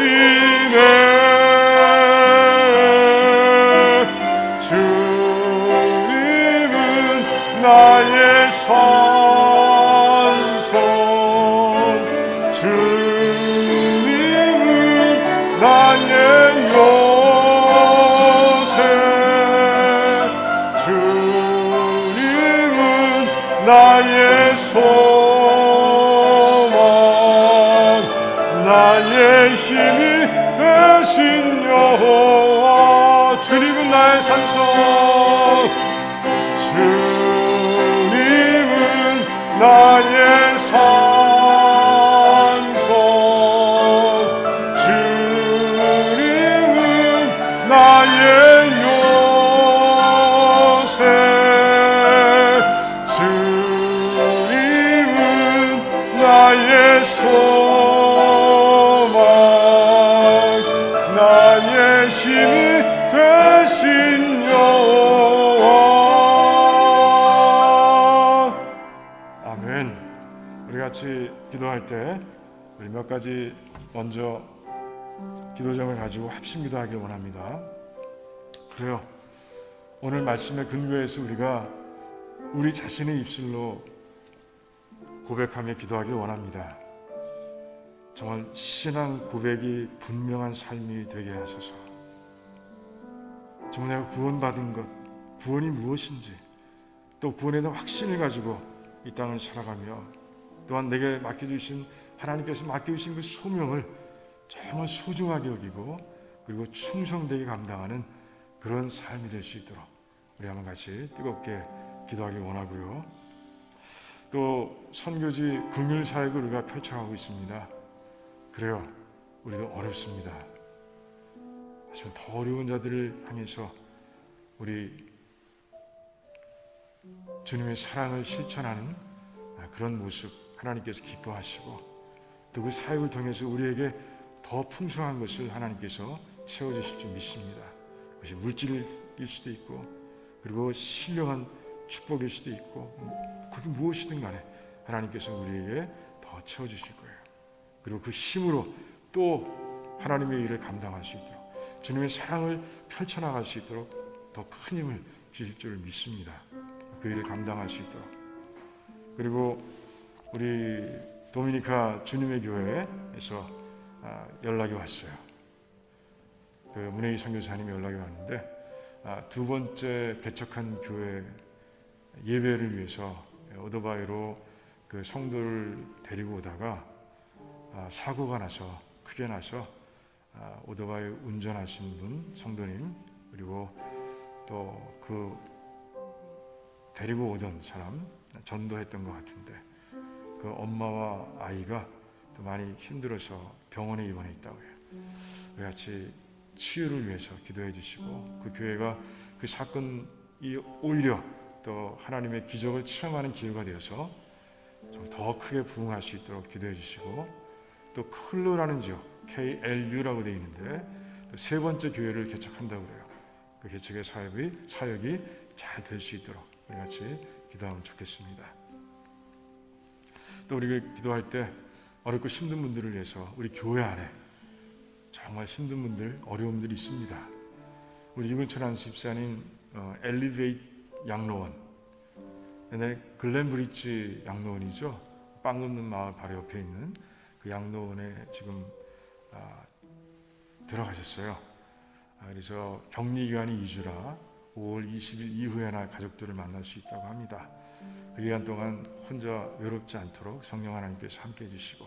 주님은 나의 산성, 주님은 나의 요새, 주님은 나의 소망, 나의 힘이 되신 여호와. 주님은 나의 산성, 주님은 나의 산성, 주님은 나의 요새, 주님은 나의 소망, 나의 힘이 되신 여호와. 아멘. 우리 같이 기도할 때 우리 몇 가지 먼저 기도점을 가지고 합심 기도하길 원합니다. 그래요. 오늘 말씀의 근거에서 우리가 우리 자신의 입술로 고백하며 기도하길 원합니다. 정말 신앙 고백이 분명한 삶이 되게 하소서. 정말 내가 구원받은 것, 구원이 무엇인지, 또 구원에 대한 확신을 가지고 이 땅을 살아가며, 또한 내게 맡겨주신, 하나님께서 맡겨주신 그 소명을 정말 소중하게 여기고 그리고 충성되게 감당하는 그런 삶이 될 수 있도록 우리 한번 같이 뜨겁게 기도하길 원하고요. 또 선교지 긍휼 사역을 우리가 펼쳐가고 있습니다. 그래요. 우리도 어렵습니다. 하지만 더 어려운 자들을 향해서 우리 주님의 사랑을 실천하는 그런 모습 하나님께서 기뻐하시고, 또 그 사역을 통해서 우리에게 더 풍성한 것을 하나님께서 채워주실 줄 믿습니다. 그것이 물질일 수도 있고, 그리고 신령한 축복일 수도 있고, 그게 무엇이든 간에 하나님께서 우리에게 더 채워주실 거예요. 그리고 그 힘으로 또 하나님의 일을 감당할 수 있도록, 주님의 사랑을 펼쳐나갈 수 있도록 더 큰 힘을 주실 줄 믿습니다. 그 일을 감당할 수 있도록. 그리고 우리 도미니카 주님의 교회에서 연락이 왔어요. 그 문혜희 선교사님이 연락이 왔는데, 두 번째 개척한 교회 예배를 위해서 오토바이로 그 성도를 데리고 오다가 사고가 나서, 크게 나서 오토바이 운전하신 분, 성도님, 그리고 또 그 데리고 오던 사람, 전도했던 것 같은데, 그 엄마와 아이가 또 많이 힘들어서 병원에 입원해 있다고 해요. 우리 같이 치유를 위해서 기도해 주시고, 그 교회가 그 사건이 오히려 또 하나님의 기적을 체험하는 기회가 되어서 좀 더 크게 부흥할 수 있도록 기도해 주시고, 또 클로라는 지역, KLU라고 되어 있는데 또 세 번째 교회를 개척한다고 그래요. 그 개척의 사역이 잘 될 수 있도록 우리 같이 기도하면 좋겠습니다. 또 우리가 기도할 때 어렵고 힘든 분들을 위해서, 우리 교회 안에 정말 힘든 분들, 어려운 분들이 있습니다. 우리 이근철 안수집사님 엘리베이트 양로원, 옛날에 글렌브리지 양로원이죠. 빵 굽는 마을 바로 옆에 있는 그 양로원에 지금 들어가셨어요. 그래서 격리기간이 2주라 5월 20일 이후에나 가족들을 만날 수 있다고 합니다. 그 기간 동안 혼자 외롭지 않도록 성령 하나님께서 함께 해주시고,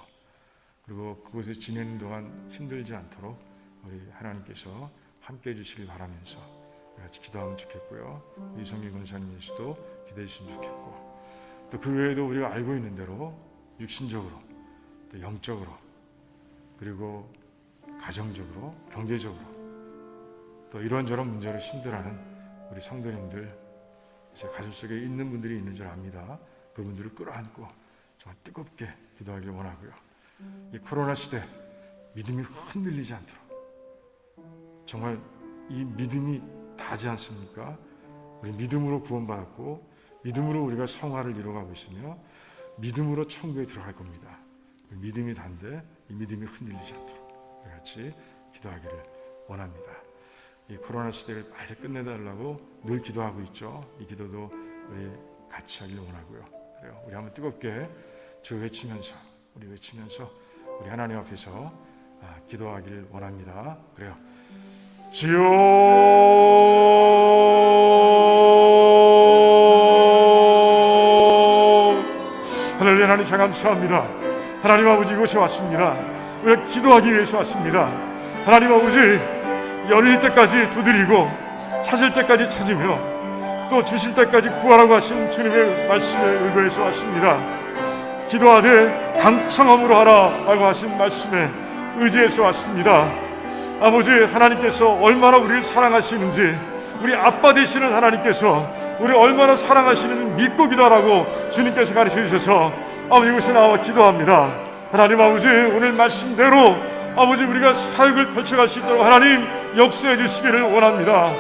그리고 그곳에 지내는 동안 힘들지 않도록 우리 하나님께서 함께 해주시길 바라면서 같이 기도하면 좋겠고요. 이성길 권사님께서도 기도해 주시면 좋겠고, 또 그 외에도 우리가 알고 있는 대로 육신적으로, 또 영적으로, 그리고 가정적으로, 경제적으로 또 이런저런 문제로 힘들어하는 우리 성도님들, 제 가슴 속에 있는 분들이 있는 줄 압니다. 그분들을 끌어안고 정말 뜨겁게 기도하길 원하고요. 이 코로나 시대 믿음이 흔들리지 않도록, 정말 이 믿음이 다지 않습니까? 우리 믿음으로 구원받았고 믿음으로 우리가 성화를 이루어가고 있으며 믿음으로 천국에 들어갈 겁니다. 믿음이 단데 이 믿음이 흔들리지 않도록 우리 같이 기도하기를 원합니다. 이 코로나 시대를 빨리 끝내달라고 늘 기도하고 있죠. 이 기도도 우리 같이 하기를 원하고요. 그래요. 우리 한번 뜨겁게 주 외치면서, 우리 하나님 앞에서 기도하기를 원합니다. 그래요. 주여, 할렐루야. 하나님 참 감사합니다. 하나님 아버지, 이곳에 왔습니다. 우리가 기도하기 위해서 왔습니다. 하나님 아버지, 열릴 때까지 두드리고 찾을 때까지 찾으며 또 주실 때까지 구하라고 하신 주님의 말씀에 의거해서 왔습니다. 기도하되 강청함으로 하라라고 하신 말씀에 의지해서 왔습니다. 아버지, 하나님께서 얼마나 우리를 사랑하시는지, 우리 아빠 되시는 하나님께서 우리를 얼마나 사랑하시는지 믿고 기도하라고 주님께서 가르쳐 주셔서 아버지 이곳에 나와 기도합니다. 하나님 아버지, 오늘 말씀대로 아버지 우리가 사역을 펼쳐갈 수 있도록 하나님 역사해 주시기를 원합니다.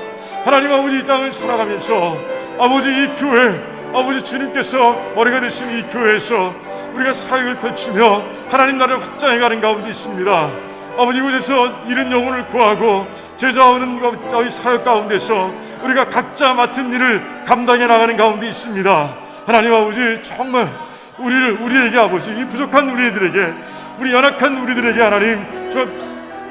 하나님 아버지, 이 땅을 살아가면서 아버지 이 교회, 아버지 주님께서 머리가 되신 이 교회에서 우리가 사역을 펼치며 하나님 나라를 확장해가는 가운데 있습니다. 아버지, 이곳에서 잃은 영혼을 구하고 제자하는 사역 가운데서 우리가 각자 맡은 일을 감당해 나가는 가운데 있습니다. 하나님 아버지, 정말 우리에게 아버지, 이 부족한 우리들에게, 우리 연약한 우리들에게 하나님 저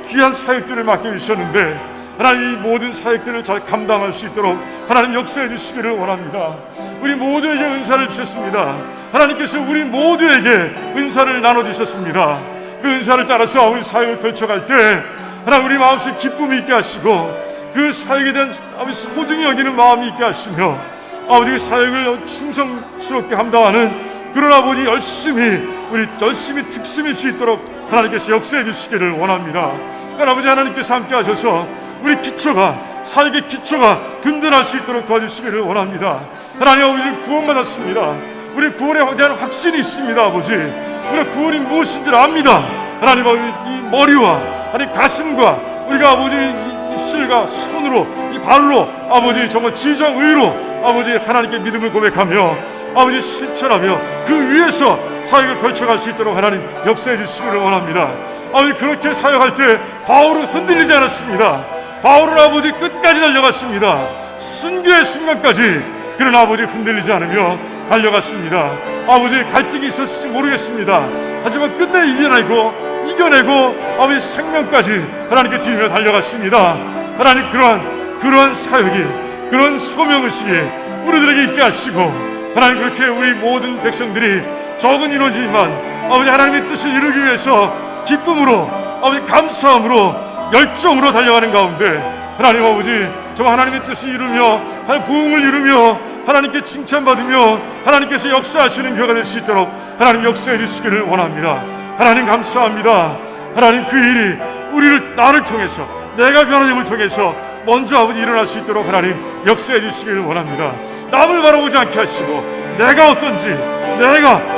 귀한 사역들을 맡겨주셨는데 하나님 이 모든 사역들을 잘 감당할 수 있도록 하나님 역사해 주시기를 원합니다. 우리 모두에게 은사를 주셨습니다. 하나님께서 우리 모두에게 은사를 나눠주셨습니다. 그 은사를 따라서 우리 사역을 펼쳐갈 때 하나님 우리 마음속에 기쁨이 있게 하시고 그 사역에 대한 아버지 소중히 여기는 마음이 있게 하시며 아버지 그 사역을 충성스럽게 감당하는 그런 아버지 우리 열심히 특심일 수 있도록 하나님께서 역사해 주시기를 원합니다. 그러니까 아버지 하나님께서 함께 하셔서 우리 사역의 기초가 든든할 수 있도록 도와주시기를 원합니다. 하나님, 우리는 구원받았습니다. 우리 구원에 대한 확신이 있습니다. 아버지, 우리가 구원이 무엇인지를 압니다. 하나님, 이 머리와 아니 가슴과 우리가 아버지 입술과 손으로 이 발로 아버지 정말 지정의로 아버지 하나님께 믿음을 고백하며 아버지 실천하며 그 위에서 사역을 펼쳐갈 수 있도록 하나님 역사해 주시기를 원합니다. 아버지, 그렇게 사역할 때 바울은 흔들리지 않았습니다. 바울은 아버지 끝까지 달려갔습니다. 순교의 순간까지 그런 아버지 흔들리지 않으며 달려갔습니다. 아버지, 갈등이 있었을지 모르겠습니다. 하지만 끝내 이겨내고 아버지 생명까지 하나님께 드리며 달려갔습니다. 하나님, 그러한 사역이, 그런 소명의식이 우리들에게 있게 하시고 하나님, 그렇게 우리 모든 백성들이 적은 인원이지만 아버지 하나님의 뜻을 이루기 위해서 기쁨으로 아버지 감사함으로 열정으로 달려가는 가운데 하나님 아버지 정말 하나님의 뜻을 이루며 하나님 부흥을 이루며 하나님께 칭찬받으며 하나님께서 역사하시는 교회가 될 수 있도록 하나님 역사해 주시기를 원합니다. 하나님 감사합니다. 하나님, 그 일이 나를 통해서, 내가 변화됨을 통해서 먼저 아버지 일어날 수 있도록 하나님 역사해 주시기를 원합니다. 남을 바라보지 않게 하시고 내가 어떤지,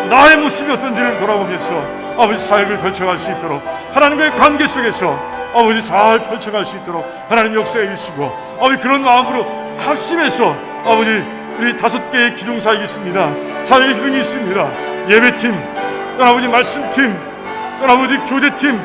나의 모습이 어떤지를 돌아보면서 아버지 사역을 펼쳐갈 수 있도록 하나님과의 관계 속에서 아버지 잘 펼쳐갈 수 있도록 하나님 역사해 주시고 아버지 그런 마음으로 합심해서 아버지 우리 5개의 기둥사역이 있습니다. 사역의 기둥이 있습니다. 예배팀, 또 아버지 말씀팀, 또 아버지 교제팀,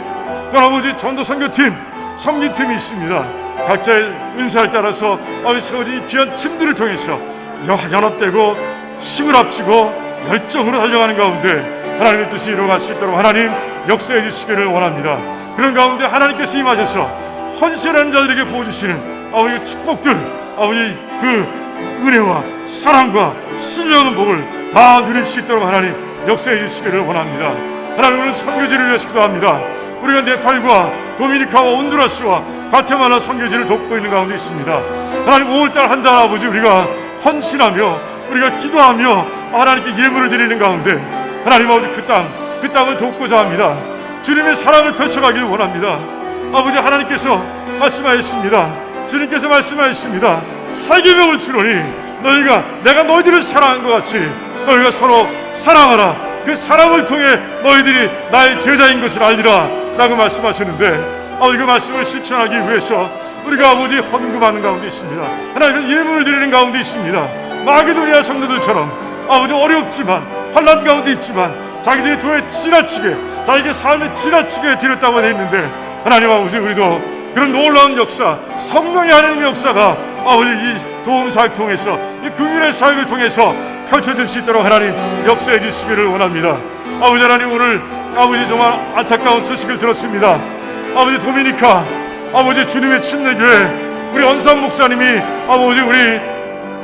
또 아버지 전도선교팀, 섬김팀이 있습니다. 각자의 은사를 따라서 아버지 귀한 팀들을 통해서 연합되고 힘을 합치고 열정으로 달려가는 가운데 하나님의 뜻이 이루어갈 수 있도록 하나님 역사해 주시기를 원합니다. 그런 가운데 하나님께서 임하셔서 헌신하는 자들에게 부어주시는 아버지 축복들, 아버지 그 은혜와 사랑과 신령한 복을 다 누릴 수 있도록 하나님 역사해 주시기를 원합니다. 하나님, 오늘 선교지를 위해서 기도합니다. 우리가 네팔과 도미니카와 온두라스와 과테말라 선교지를 돕고 있는 가운데 있습니다. 하나님 5월달 한 달 아버지 우리가 헌신하며 우리가 기도하며 하나님께 예물을 드리는 가운데 하나님 아버지 그 땅을 돕고자 합니다. 주님의 사랑을 펼쳐가길 원합니다. 아버지 하나님께서 말씀하셨습니다. 주님께서 말씀하셨습니다. 세계명을 주노니 너희가 내가 너희들을 사랑한 것 같이 너희가 서로 사랑하라. 그 사랑을 통해 너희들이 나의 제자인 것을 알리라 라고 말씀하셨는데 아버지 그 말씀을 실천하기 위해서 우리가 아버지 헌금하는 가운데 있습니다. 하나님 예물을 드리는 가운데 있습니다. 마게도니아 성도들처럼 아버지 어렵지만 환난 가운데 있지만 자기들의 도에 지나치게 자기의 삶에 지나치게 드렸다고 되어 있는데 하나님 아버지 우리도 그런 놀라운 역사 성령의 하나님의 역사가 아버지 이 도움사역 통해서 이 국민의 사역을 통해서 펼쳐질 수 있도록 하나님 역사해 주시기를 원합니다. 아버지 하나님 오늘 아버지 정말 안타까운 소식을 들었습니다. 아버지 도미니카 아버지 주님의 침례교회 우리 언산 목사님이 아버지 우리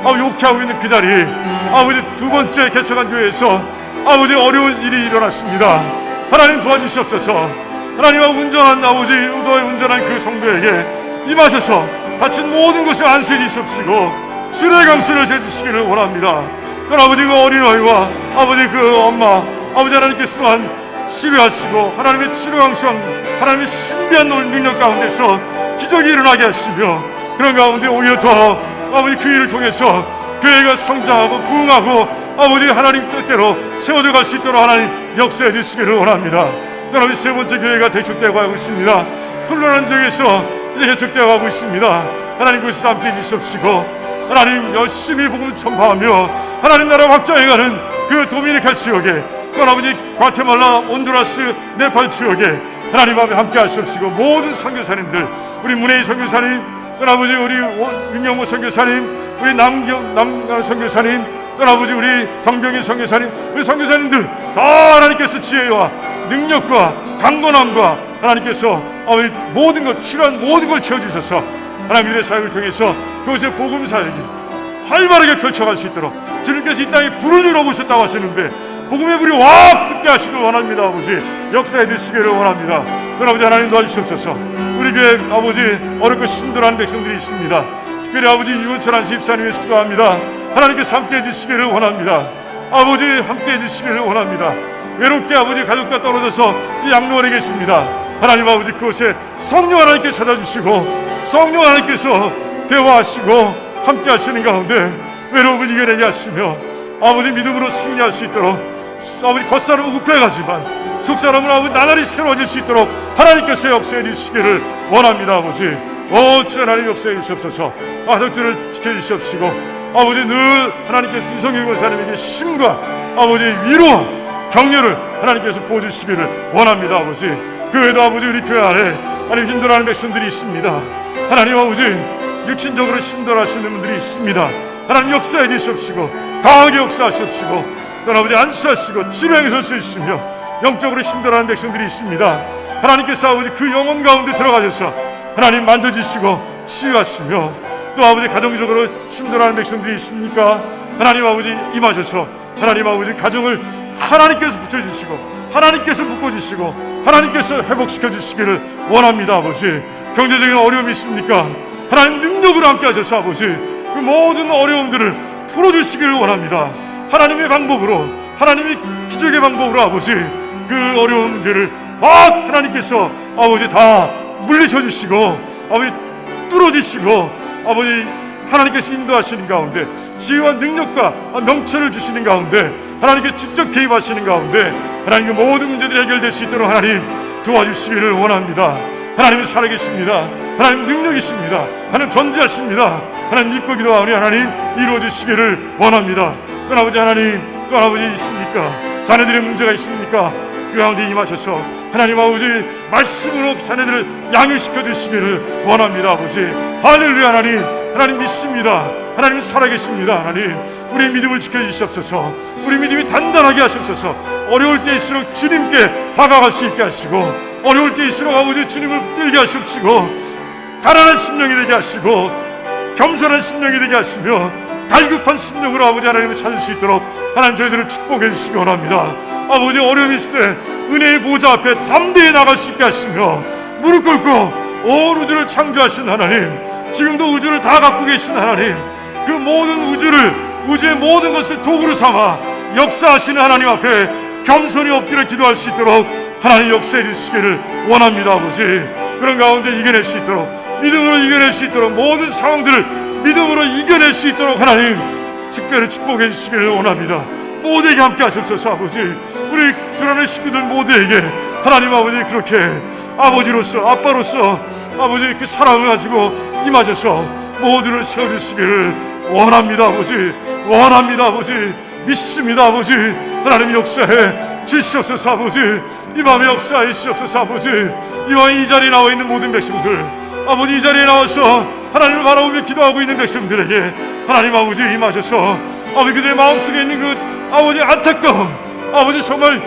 욕해하고 있는 그 자리 아버지 두 번째 개척한 교회에서 아버지 어려운 일이 일어났습니다. 하나님 도와주시옵소서. 하나님과 운전한 아버지 의도에 운전한 그 성도에게 임하셔서 다친 모든 것을 안수해 주시옵시고 주의 강수를 해주시기를 원합니다. 또 아버지 그 어린아이와 아버지 그 엄마 아버지 하나님께서 또한 치료하시고 하나님의 치료 강수한 하나님의 신비한 능력 가운데서 기적이 일어나게 하시며 그런 가운데 오히려 더 아버지 그 일을 통해서 교회가 성장하고 부흥하고 아버지 하나님 뜻대로 세워져 갈 수 있도록 하나님 역사해 주시기를 원합니다. 하나님 세 번째 교회가 대축되고 하고 있습니다. 혼란한 지역에서 이제 개척되어 가고 있습니다. 하나님 그것을 함께 해주시옵시고 하나님 열심히 복음을 전파하며 하나님 나라 확장해가는 그 도미니카 지역에 또 아버지 과테말라, 온두라스, 네팔 지역에 하나님 앞에 함께 하시옵시고 모든 선교사님들 우리 문혜희 선교사님 또 아버지 우리 윤영모 선교사님 우리 남강 선교사님 또 아버지 우리 정병희 선교사님 우리 선교사님들 다 하나님께서 지혜와 능력과 강건함과 하나님께서 아버지 모든 것 필요한 모든 걸 채워주셔서 하나님의 사역을 통해서 그것의 복음 사역이 활발하게 펼쳐갈 수 있도록 주님께서 이 땅에 불을 일어보셨다고 하시는데 복음의 불이 와 붙게 하시길 원합니다. 아버지 역사해 주시기를 원합니다. 아버지 하나님 도와주시옵소서. 우리 교회 아버지 어렵고 힘들어하는 백성들이 있습니다. 특별히 아버지 유원철 안수 집사님에서 기도합니다. 하나님께서 함께 해주시기를 원합니다. 아버지 함께 해주시기를 원합니다. 외롭게 아버지 가족과 떨어져서 이 양로원에 계십니다. 하나님 아버지 그곳에 성령 하나님께 찾아주시고 성령 하나님께서 대화하시고 함께 하시는 가운데 외로움을 이겨내게 하시며 아버지 믿음으로 승리할 수 있도록 아버지 겉사람은 우패가지만 속사람은 아버지 나날이 새로워질 수 있도록 하나님께서 역사해 주시기를 원합니다. 아버지 주 하나님 역사해 주시옵소서. 가족들을 지켜주시옵시고 아버지 늘 하나님께서 이성일 권사님에게 힘과 아버지 위로와 격려를 하나님께서 부어주시기를 원합니다. 아버지 그 외에도 아버지 우리 교회 안에 하나님 힘들어하는 백성들이 있습니다. 하나님 아버지 육신적으로 힘들어하시는 분들이 있습니다. 하나님 역사해 주시옵시고 강하게 역사하시옵시고 또 아버지 안수하시고 치료에 서주시며 영적으로 힘들어하는 백성들이 있습니다. 하나님께서 아버지 그 영혼 가운데 들어가셔서 하나님 만져주시고 치유하시며 또 아버지 가정적으로 힘들어하는 백성들이 있습니까? 하나님 아버지 임하셔서 하나님 아버지 가정을 하나님께서 붙여주시고 하나님께서 묶어주시고 하나님께서 회복시켜 주시기를 원합니다. 아버지 경제적인 어려움이 있습니까? 하나님 능력으로 함께 하셔서 아버지 그 모든 어려움들을 풀어주시기를 원합니다. 하나님의 방법으로 하나님의 기적의 방법으로 아버지 그 어려운 문제를 확 하나님께서 아버지 다 물리쳐 주시고 아버지 뚫어주시고 아버지 하나님께서 인도하시는 가운데 지혜와 능력과 명철을 주시는 가운데 하나님께 직접 개입하시는 가운데 하나님 그 모든 문제들이 해결될 수 있도록 하나님 도와주시기를 원합니다. 하나님은 살아계십니다. 하나님 능력이십니다. 하나님 전지하십니다. 하나님 믿고 기도하오니 하나님 이루어주시기를 원합니다. 또 아버지 하나님 또 아버지 있습니까? 자녀들의 문제가 있습니까? 그 가운데 임하셔서 하나님 아버지 말씀으로 자녀들을 양육시켜 주시기를 원합니다. 아버지 할렐루야. 하나님 믿습니다. 하나님 살아계십니다. 하나님 우리의 믿음을 지켜주시옵소서. 우리 믿음이 단단하게 하시옵소서. 어려울 때일수록 주님께 다가갈 수 있게 하시고 어려울 때일수록 아버지 주님을 붙들게 하시옵시고 가난한 심령이 되게 하시고 겸손한 심령이 되게 하시며 갈급한 심령으로 아버지 하나님을 찾을 수 있도록 하나님 저희들을 축복해 주시기 원합니다. 아버지 어려움이 있을 때 은혜의 보좌 앞에 담대히 나갈 수 있게 하시며 무릎 꿇고 온 우주를 창조하신 하나님 지금도 우주를 다 갖고 계신 하나님, 그 모든 우주의 모든 것을 도구로 삼아 역사하시는 하나님 앞에 겸손히 엎드려 기도할 수 있도록 하나님 역사해 주시기를 원합니다. 아버지, 그런 가운데 이겨낼 수 있도록, 믿음으로 이겨낼 수 있도록, 모든 상황들을 믿음으로 이겨낼 수 있도록 하나님 특별히 축복해 주시기를 원합니다. 모두에게 함께 하셨소서. 아버지, 우리 드러낸 식구들 모두에게 하나님 아버지 그렇게 아버지로서, 아빠로서 아버지 그 사랑을 가지고 임하셔서 모두를 세워주시기를 원합니다. 아버지, 원합니다. 아버지, 믿습니다. 아버지, 하나님 역사해 주시옵소서. 아버지, 이 밤에 역사해 주시옵소서. 아버지, 이왕 이 자리에 나와 있는 모든 백성들, 아버지 이 자리에 나와서 하나님을 바라보며 기도하고 있는 백성들에게 하나님 아버지 임하셔서 아버지 그들의 마음속에 있는 그 아버지 안타까움, 아버지 정말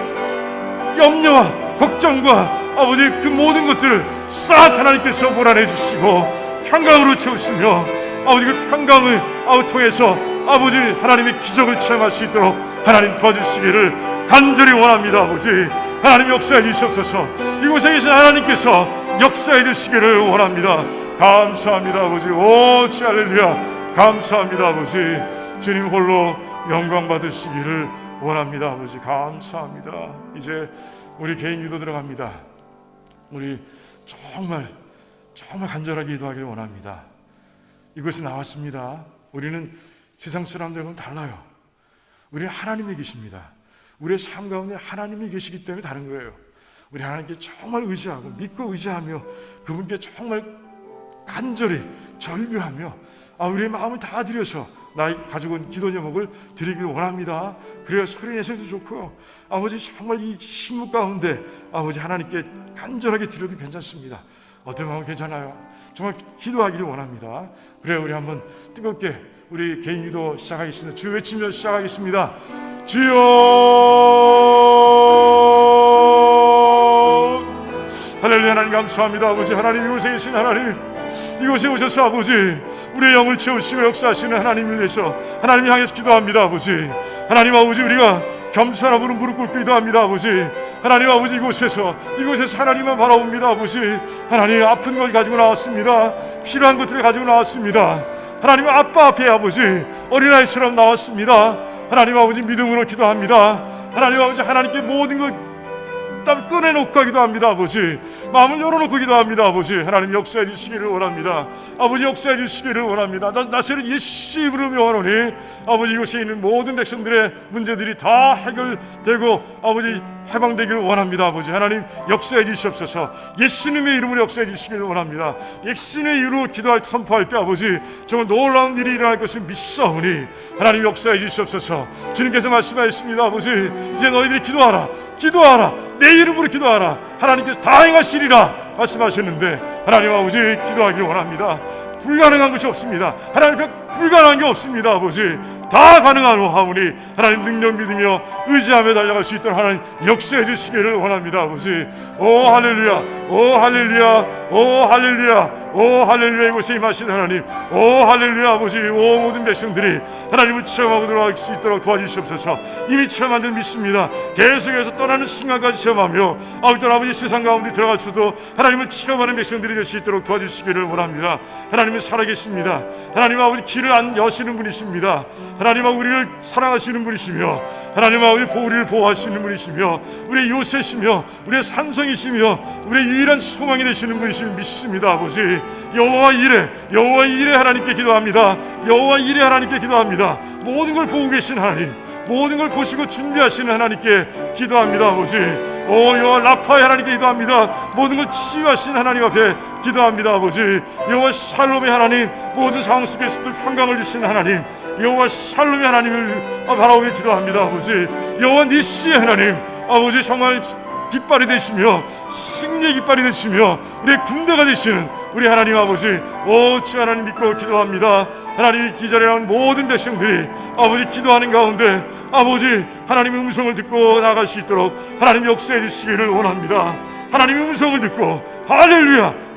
염려와 걱정과 아버지 그 모든 것들을 싹 하나님께서 몰아내 주시고 평강으로 채우시며 아버지 그 평강을 통해서 아버지 하나님의 기적을 체험할 수 있도록 하나님 도와주시기를 간절히 원합니다. 아버지, 하나님 역사해 주시옵소서. 이곳에 계신 하나님께서 역사해 주시기를 원합니다. 감사합니다. 아버지, 오 주 할렐루야, 감사합니다. 아버지, 주님 홀로 영광 받으시기를 원합니다. 아버지, 감사합니다. 이제 우리 개인 기도 들어갑니다. 우리 정말 간절하게 기도하기를 원합니다. 이것이 나왔습니다. 우리는 세상 사람들과는 달라요. 우리는 하나님이 계십니다. 우리의 삶 가운데 하나님이 계시기 때문에 다른 거예요. 우리 하나님께 정말 의지하고 믿고 의지하며 그분께 정말 간절히 절규하며 우리의 마음을 다 드려서 나의 가지고 온 기도 제목을 드리길 원합니다. 그래야 소리내셔도 좋고요. 아버지 정말 이 신문 가운데 아버지 하나님께 간절하게 드려도 괜찮습니다. 어떤 마음 괜찮아요. 정말 기도하기를 원합니다. 그래야 우리 한번 뜨겁게 우리 개인 기도 시작하겠습니다. 주 외치며 시작하겠습니다. 주여, 할렐루야. 하나님 감사합니다. 아버지, 하나님 이곳에 계신 하나님, 이곳에 오셔서 아버지 우리의 영을 채우시고 역사하시는 하나님을 위해서 하나님 향해서 기도합니다. 아버지, 하나님 아버지, 우리가 겸손함으로 무릎 꿇고 기도합니다. 아버지, 하나님 아버지, 이곳에서 하나님만 바라봅니다. 아버지, 하나님 아픈 걸 가지고 나왔습니다. 필요한 것들을 가지고 나왔습니다. 하나님 아빠 앞에 아버지 어린아이처럼 나왔습니다. 하나님 아버지 믿음으로 기도합니다. 하나님 아버지, 하나님께 모든 것 땀 꺼내놓고 기도합니다. 아버지, 마음을 열어놓고 기도합니다. 아버지, 하나님 역사해 주시기를 원합니다. 아버지, 역사해 주시기를 원합니다. 나세를 예수 이름으로 명하노니 아버지 이곳에 있는 모든 백성들의 문제들이 다 해결되고 아버지 해방되기를 원합니다. 아버지, 하나님 역사해 주시옵소서. 예수님의 이름으로 역사해 주시기를 원합니다. 예수님의 이름으로 기도할 선포할 때 아버지 정말 놀라운 일이 일어날 것을 믿사오니 하나님 역사해 주시옵소서. 주님께서 말씀하셨습니다. 아버지, 이제 너희들이 기도하라, 내 이름으로 기도하라, 하나님께서 다 행하시리라 말씀하셨는데 하나님 아버지 기도하기를 원합니다. 불가능한 것이 없습니다. 하나님 앞에 불가능한 게 없습니다. 아버지, 다 가능하노 하오니 하나님 능력 믿으며 의지하며 달려갈 수 있도록 하나님 역사해 주시기를 원합니다. 아버지, 오 할렐루야, 오 할렐루야, 오 할렐루야, 오 할렐루야. 이곳에 임하신 하나님, 오 할렐루야. 아버지, 오 모든 백성들이 하나님을 체험하고 들어갈 수 있도록 도와주시옵소서. 이미 체험한 줄 믿습니다. 계속해서 떠나는 순간까지 체험하며 아버지 세상 가운데 들어갈 수도 하나님을 체험하는 백성들이 될 수 있도록 도와주시기를 원합니다. 하나님은 살아계십니다. 하나님 아버지 길을 안 여시는 분이십니다. 하나님 아버지 우리를 사랑하시는 분이시며 하나님 아버지 우리를 보호하시는 분이시며 우리의 요새시며 우리의 산성이시며 우리의 유일한 소망이 되시는 분이심을 믿습니다. 아버지, 여호와 이레 하나님께 기도합니다. 여호와 이레 하나님께 기도합니다. 모든 걸 보고 계신 하나님, 모든 걸 보시고 준비하시는 하나님께 기도합니다. 아버지, 오 여호와 라파의 하나님께 기도합니다. 모든 걸 치유하시는 하나님 앞에 기도합니다. 아버지, 여호와 샬롬의 하나님, 모든 상황 속에서도 평강을 주시는 하나님, 여호와 샬롬의 하나님을 바라보며 기도합니다. 아버지, 여호와 니시의 하나님, 아버지 정말 깃발이 되시며 승리의 깃발이 되시며 우리의 군대가 되시는 우리 하나님 아버지, 오 주 하나님 믿고 기도합니다. 하나님 기절에 나온 모든 백성들이 아버지 기도하는 가운데 아버지 하나님의 음성을 듣고 나갈 수 있도록 하나님 역사해 주시기를 원합니다. 하나님의 음성을 듣고 할렐루야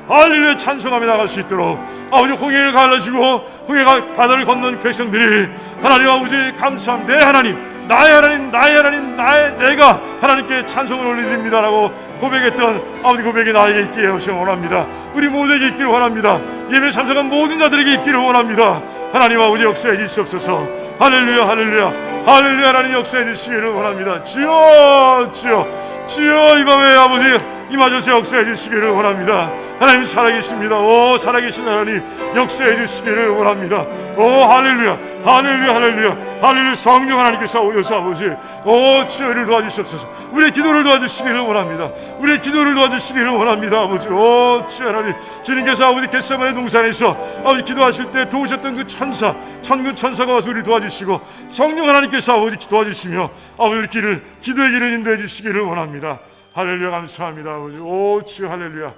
찬송하며 나갈 수 있도록 아버지 홍해를 갈라지고 홍해가 바다를 건넌 백성들이 하나님 아버지 감사합니다. 내 하나님 나의 하나님, 나의 하나님, 내가 하나님께 찬송을 올려드립니다라고 고백했던 아버지 고백이 나에게 있기를 원합니다. 우리 모두에게 있기를 원합니다. 예배에 참석한 모든 자들에게 있기를 원합니다. 하나님 아버지 역사해 주시옵소서. 할렐루야, 할렐루야, 할렐루야. 하나님 역사해 주시기를 원합니다. 주여, 주여, 주여, 이 밤에 아버지 임하셔서 역사해 주시기를 원합니다. 하나님 살아계십니다. 오, 살아계신 하나님 역사해 주시기를 원합니다. 오, 할렐루야, 할렐루야, 할렐루야, 할렐루야. 성령 하나님께서 오셔서 아버지, 오, 주여를 도와주시옵소서. 우리의 기도를 도와주시기를 원합니다. 우리의 기도를 도와주시기를 원합니다. 아버지, 오, 주여 하나님, 주님께서 아버지 겟세마네 동산에서 아버지 기도하실 때 도우셨던 그 천사, 천군 천사가 와서 우리를 도와주시고 성령 하나님께서 아버지 도와주시며 아버지 우리 길을, 기도의 길을 인도해 주시기를 원합니다. 할렐루야, 감사합니다. 아버지, 오, 주여, 할렐루야,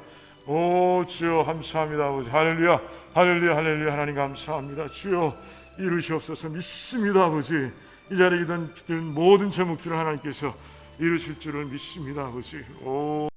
오, 주여, 감사합니다. 아버지, 할렐루야, 할렐루야, 할렐루야. 하나님 감사합니다. 주여 이루시옵소서. 믿습니다. 아버지, 이 자리에 기도한 모든 제목들을 하나님께서 이루실 줄을 믿습니다. 아버지, 오.